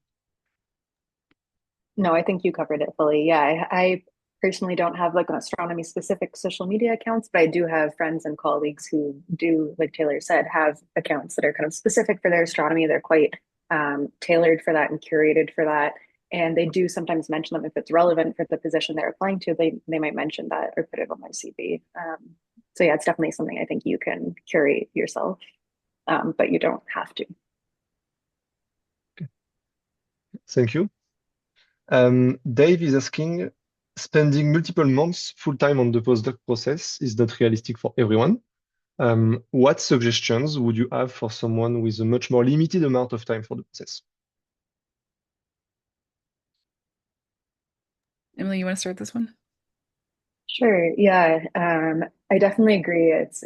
No, I think you covered it fully. Yeah, I personally don't have like an astronomy specific social media accounts, but I do have friends and colleagues who do, like Taylor said, have accounts that are kind of specific for their astronomy. They're quite tailored for that and curated for that. And they do sometimes mention them if it's relevant for the position they're applying to. They might mention that or put it on their CV. So yeah, it's definitely something I think you can curate yourself, but you don't have to. Thank you. Dave is asking, spending multiple months full-time on the postdoc process is not realistic for everyone. What suggestions would you have for someone with a much more limited amount of time for the process? Emily, you want to start this one? Sure. Yeah. I definitely agree. It's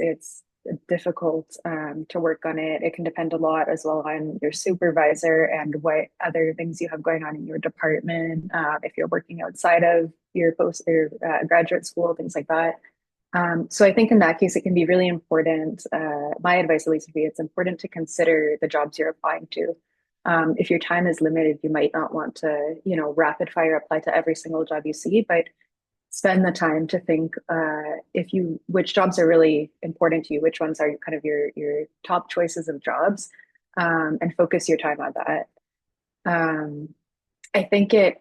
difficult to work on it. It can depend a lot as well on your supervisor and what other things you have going on in your department. If you're working outside of your post or graduate school, things like that. So I think in that case, it can be really important. My advice, at least, would be it's important to consider the jobs you're applying to. If your time is limited, you might not want to, rapid fire apply to every single job you see, but spend the time to think which jobs are really important to you, which ones are kind of your top choices of jobs, and focus your time on that. Um, I think if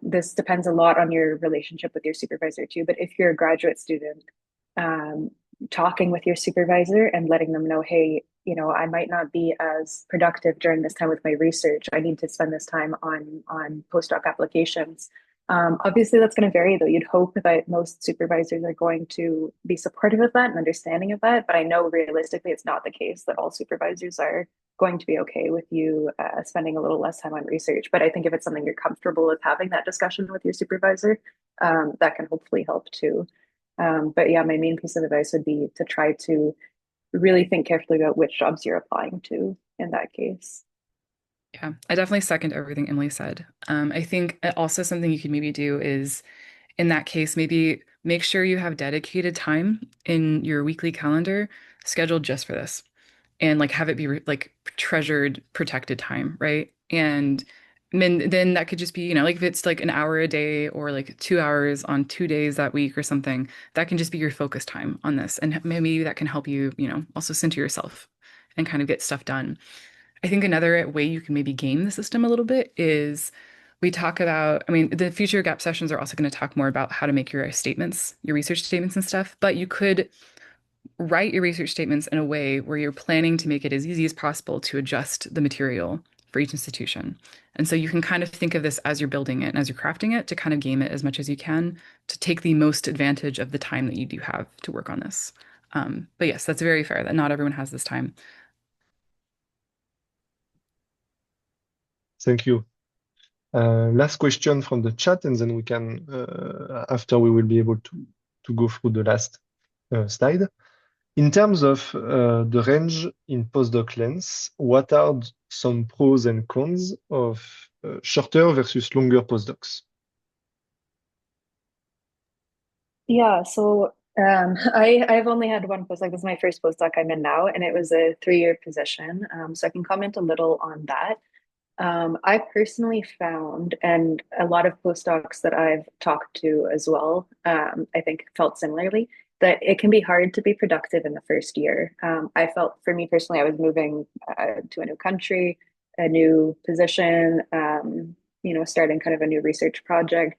this depends a lot on your relationship with your supervisor too, but if you're a graduate student, um, talking with your supervisor and letting them know, hey, I might not be as productive during this time with my research. I need to spend this time on postdoc applications. Obviously, that's going to vary, though. You'd hope that most supervisors are going to be supportive of that and understanding of that. But I know realistically, it's not the case that all supervisors are going to be okay with you spending a little less time on research. But I think if it's something you're comfortable with having that discussion with your supervisor, that can hopefully help too. But yeah, my main piece of advice would be to try to really think carefully about which jobs you're applying to in that case. Yeah, I definitely second everything Emily said. I think also something you could maybe do is, in that case, maybe make sure you have dedicated time in your weekly calendar scheduled just for this, and like have it be like treasured, protected time, right? And then that could just be, like if it's like an hour a day or like 2 hours on 2 days that week or something, that can just be your focus time on this, and maybe that can help you, also center yourself and kind of get stuff done. I think another way you can maybe game the system a little bit is we talk about, I mean, the future gap sessions are also going to talk more about how to make your statements, your research statements and stuff, but you could write your research statements in a way where you're planning to make it as easy as possible to adjust the material for each institution. And so you can kind of think of this as you're building it and as you're crafting it to kind of game it as much as you can to take the most advantage of the time that you do have to work on this. But yes, that's very fair that not everyone has this time. Thank you. Last question from the chat, and then we can, after we will be able to go through the last slide. In terms of the range in postdoc lengths, what are some pros and cons of shorter versus longer postdocs? Yeah, so I've only had one postdoc. This is my first postdoc I'm in now, and it was a 3-year position. So I can comment a little on that. I personally found, and a lot of postdocs that I've talked to as well, I think felt similarly, that it can be hard to be productive in the first year. I felt, for me personally, I was moving to a new country, a new position, starting kind of a new research project.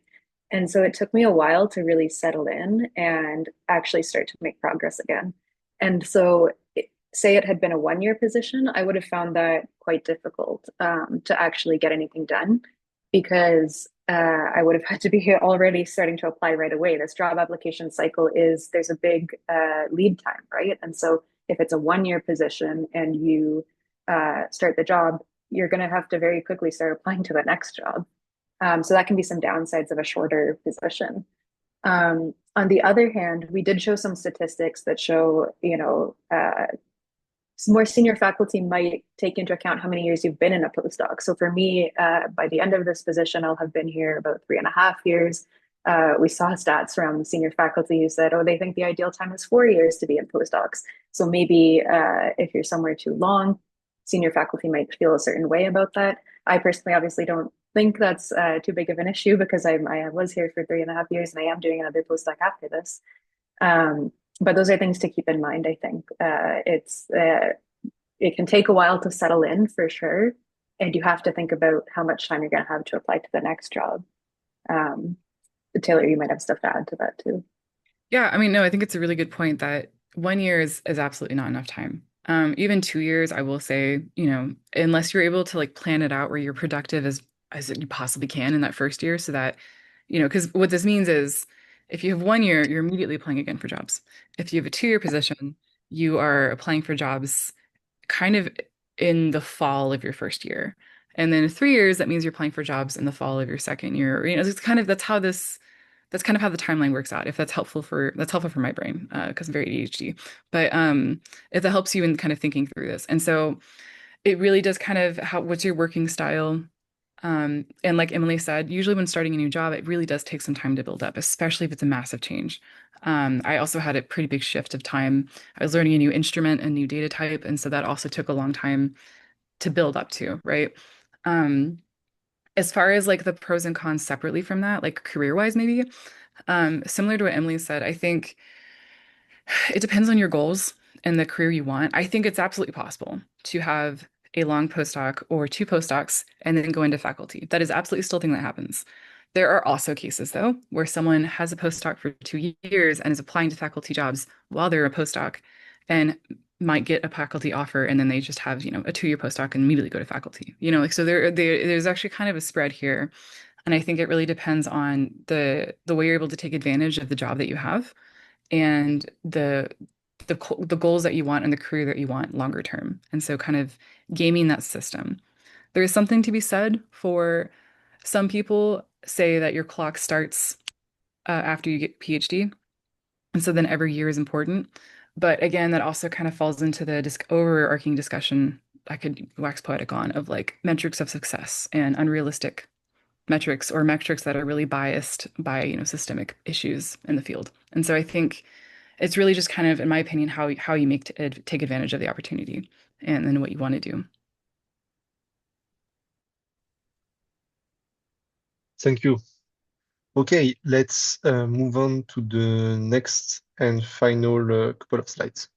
And so it took me a while to really settle in and actually start to make progress again. And so say it had been a 1-year position, I would have found that quite difficult to actually get anything done because I would have had to be already starting to apply right away. This job application cycle there's a big lead time, right? And so if it's a 1-year position and you start the job, you're going to have to very quickly start applying to the next job. So that can be some downsides of a shorter position. On the other hand, we did show some statistics that show, more senior faculty might take into account how many years you've been in a postdoc. So for me, by the end of this position, I'll have been here about 3.5 years. We saw stats from senior faculty who said, oh, they think the ideal time is 4 years to be in postdocs. So maybe if you're somewhere too long, senior faculty might feel a certain way about that. I personally obviously don't think that's too big of an issue because I was here for 3.5 years and I am doing another postdoc after this. But those are things to keep in mind, I think. It can take a while to settle in for sure. And you have to think about how much time you're going to have to apply to the next job. Taylor, you might have stuff to add to that too. Yeah, I mean, no, I think it's a really good point that 1 year is absolutely not enough time. Even 2 years, I will say, unless you're able to like plan it out where you're productive as you possibly can in that first year, so that, because what this means is if you have 1 year, you're immediately applying again for jobs. If you have a 2-year position, you are applying for jobs kind of in the fall of your first year. And then 3 years, that means you're applying for jobs in the fall of your second year. It's kind of that's kind of how the timeline works out. If that's helpful for my brain, because I'm very ADHD. But if that helps you in kind of thinking through this. And so it really does kind of what's your working style? And like Emily said, usually when starting a new job, it really does take some time to build up, especially if it's a massive change. I also had a pretty big shift of time. I was learning a new instrument, a new data type, and so that also took a long time to build up to, right? As far as like the pros and cons separately from that, like career-wise, maybe, similar to what Emily said, I think it depends on your goals and the career you want. I think it's absolutely possible to have a long postdoc or 2 postdocs and then go into faculty. That is absolutely still a thing that happens. There are also cases, though, where someone has a postdoc for 2 years and is applying to faculty jobs while they're a postdoc and might get a faculty offer, and then they just have, a 2-year postdoc and immediately go to faculty. Like so there's actually kind of a spread here. And I think it really depends on the way you're able to take advantage of the job that you have and the goals that you want and the career that you want longer term. And so kind of gaming that system. There is something to be said for some people say that your clock starts after you get PhD. And so then every year is important. But again, that also kind of falls into the overarching discussion I could wax poetic on of like metrics of success and unrealistic metrics or metrics that are really biased by, systemic issues in the field. And so I think it's really just kind of, in my opinion, how you take advantage of the opportunity and then what you want to do. Thank you. Okay, let's move on to the next and final couple of slides.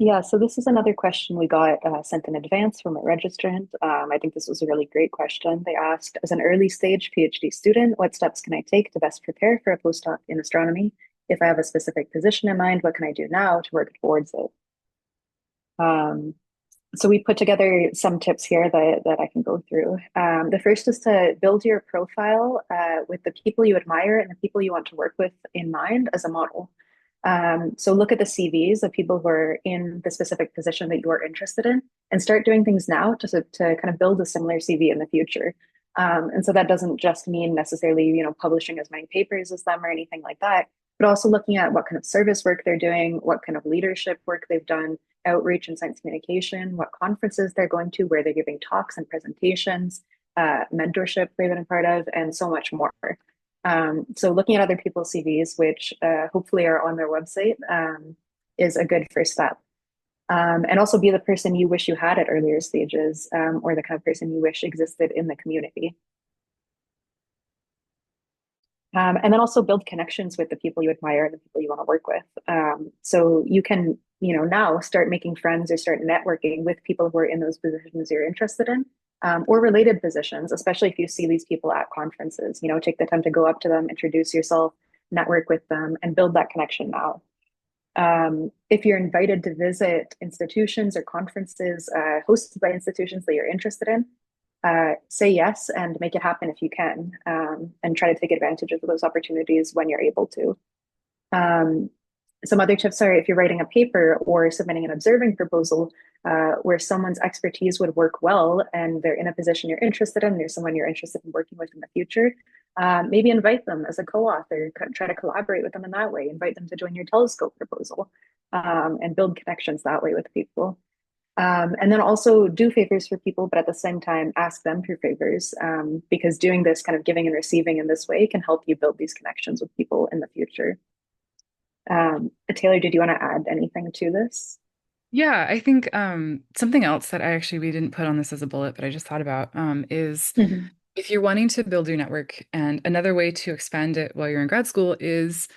Yeah, so this is another question we got sent in advance from a registrant. I think this was a really great question. They asked, as an early stage PhD student, what steps can I take to best prepare for a postdoc in astronomy? If I have a specific position in mind, what can I do now to work towards it? So we put together some tips here that I can go through. The first is to build your profile with the people you admire and the people you want to work with in mind as a model. So look at the CVs of people who are in the specific position that you are interested in and start doing things now to kind of build a similar CV in the future. And so that doesn't just mean necessarily, publishing as many papers as them or anything like that, but also looking at what kind of service work they're doing, what kind of leadership work they've done, outreach and science communication, what conferences they're going to, where they're giving talks and presentations, mentorship they've been a part of, and so much more. So looking at other people's CVs, which hopefully are on their website, is a good first step. And also be the person you wish you had at earlier stages, or the kind of person you wish existed in the community. And then also build connections with the people you admire and the people you want to work with. So you can, now start making friends or start networking with people who are in those positions you're interested in, or related positions, especially if you see these people at conferences. Take the time to go up to them, introduce yourself, network with them, and build that connection now. If you're invited to visit institutions or conferences hosted by institutions that you're interested in, say yes and make it happen if you can, and try to take advantage of those opportunities when you're able to. Some other tips are if you're writing a paper or submitting an observing proposal where someone's expertise would work well and they're in a position you're interested in, there's someone you're interested in working with in the future, maybe invite them as a co-author, try to collaborate with them in that way, invite them to join your telescope proposal, and build connections that way with people. And then also do favors for people, but at the same time, ask them for favors, because doing this kind of giving and receiving in this way can help you build these connections with people in the future. Taylor, did you want to add anything to this? Yeah, I think something else that we didn't put on this as a bullet, but I just thought about is if you're wanting to build your network, and another way to expand it while you're in grad school is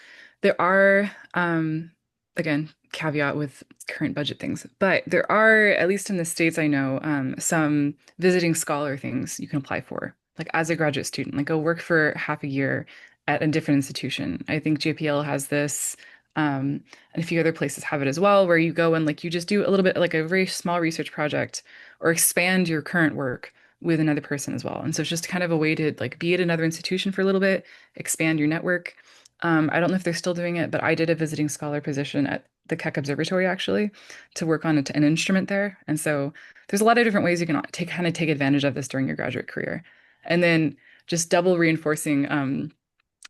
there are, again, caveat with current budget things, but there are, at least in the States, I know, some visiting scholar things you can apply for, like as a graduate student, like go work for half a year at a different institution. I think JPL has this. And a few other places have it as well, where you go and like you just do a little bit like a very small research project or expand your current work with another person as well. And so it's just kind of a way to like be at another institution for a little bit, expand your network. I don't know if they're still doing it, but I did a visiting scholar position at the Keck Observatory actually to work on an instrument there. And so there's a lot of different ways you can take advantage of this during your graduate career. And then just double reinforcing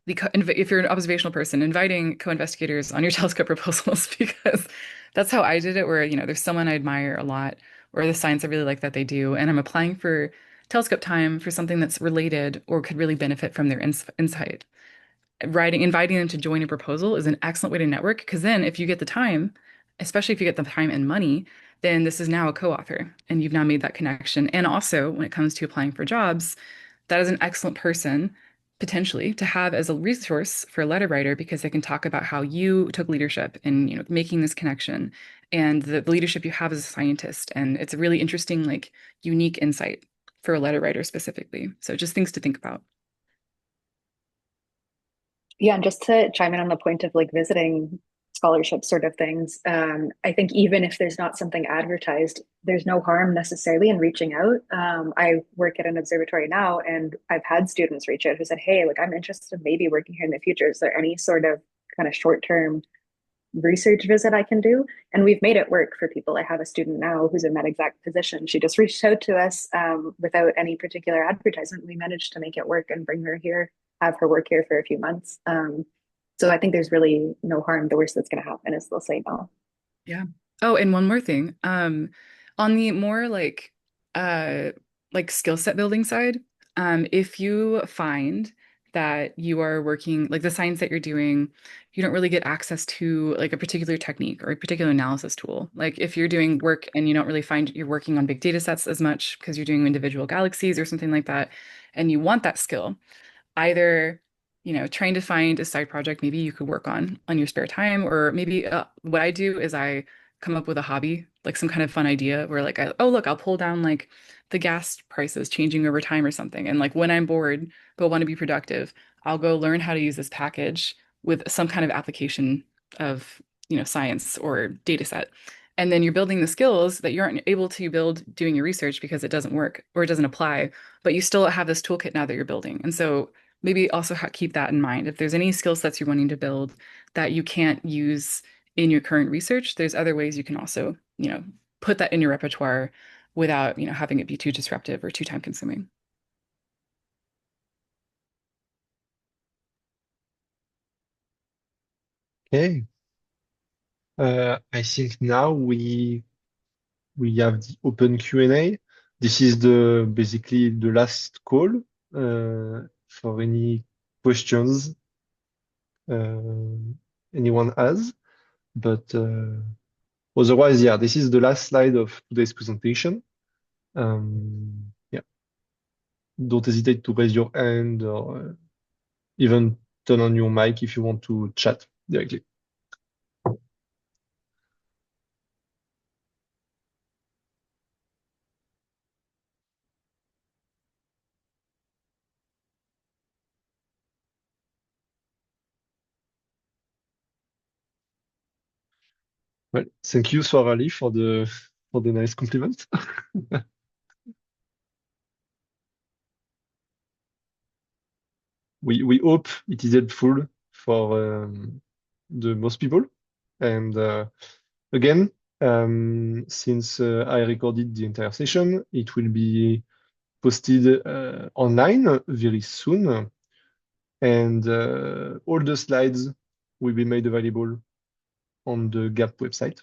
if you're an observational person, inviting co-investigators on your telescope proposals, because that's how I did it, where, there's someone I admire a lot or the science I really like that they do, and I'm applying for telescope time for something that's related or could really benefit from their insight. Inviting them to join a proposal is an excellent way to network, because then if you get the time, especially if you get the time and money, then this is now a co-author and you've now made that connection. And also when it comes to applying for jobs, that is an excellent person potentially to have as a resource for a letter writer, because they can talk about how you took leadership in making this connection and the leadership you have as a scientist. And it's a really interesting, like unique insight for a letter writer specifically. So just things to think about. Yeah, and just to chime in on the point of like visiting scholarship sort of things, I think even if there's not something advertised, there's no harm necessarily in reaching out. I work at an observatory now, and I've had students reach out who said, "Hey, like I'm interested in maybe working here in the future. Is there any sort of kind of short-term research visit I can do?" And we've made it work for people. I have a student now who's in that exact position. She just reached out to us without any particular advertisement. We managed to make it work and bring her here, have her work here for a few months. So I think there's really no harm. The worst that's going to happen is they'll say no. Yeah. Oh, and one more thing. On the more like skill set building side, if you find that you are working like the science that you're doing, you don't really get access to like a particular technique or a particular analysis tool. Like if you're doing work and you don't really find you're working on big data sets as much because you're doing individual galaxies or something like that, and you want that skill, either trying to find a side project maybe you could work on your spare time, or maybe what I do is I come up with a hobby, like some kind of fun idea where like oh look, I'll pull down like the gas prices changing over time or something, and like when I'm bored but want to be productive, I'll go learn how to use this package with some kind of application of science or data set. And then you're building the skills that you aren't able to build doing your research because it doesn't work or it doesn't apply, but you still have this toolkit now that you're building. And so maybe also keep that in mind. If there's any skill sets you're wanting to build that you can't use in your current research, there's other ways you can also, put that in your repertoire without, having it be too disruptive or too time consuming. Okay. I think now we have the open Q&A. This is the basically the last call for any questions uh, anyone has. But otherwise, yeah, this is the last slide of today's presentation. Yeah, don't hesitate to raise your hand or even turn on your mic if you want to chat directly. Well, thank you, Swarali, for the nice compliment. We hope it is helpful for the most people. And again, since I recorded the entire session, it will be posted online very soon. And all the slides will be made available on the GAAP website.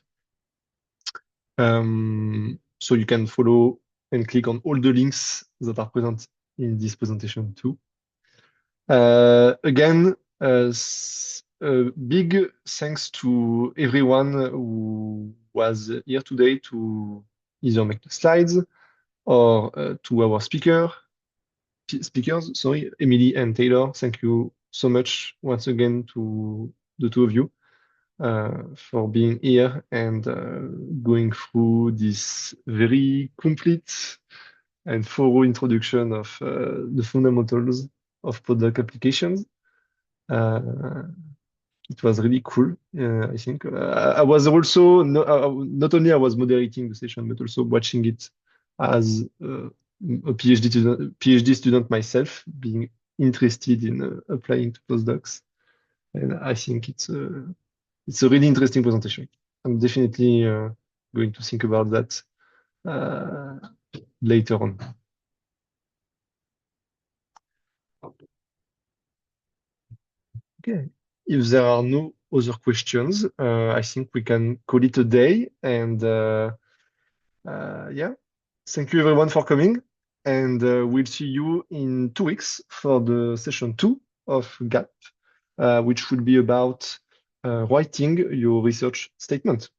So you can follow and click on all the links that are present in this presentation too. Again, a big thanks to everyone who was here today to either make the slides or to our speakers, sorry, Emily and Taylor. Thank you so much once again to the two of you for being here and going through this very complete and thorough introduction of the fundamentals of product applications. Uh, it was really cool, I think. I was also, not only I was moderating the session, but also watching it as a PhD student myself, being interested in applying to postdocs. And I think it's a really interesting presentation. I'm definitely going to think about that uh, later on. Okay. If there are no other questions, I think we can call it a day. And yeah, thank you everyone for coming. And we'll see you in 2 weeks for the session 2 of GAAP, which will be about writing your research statement.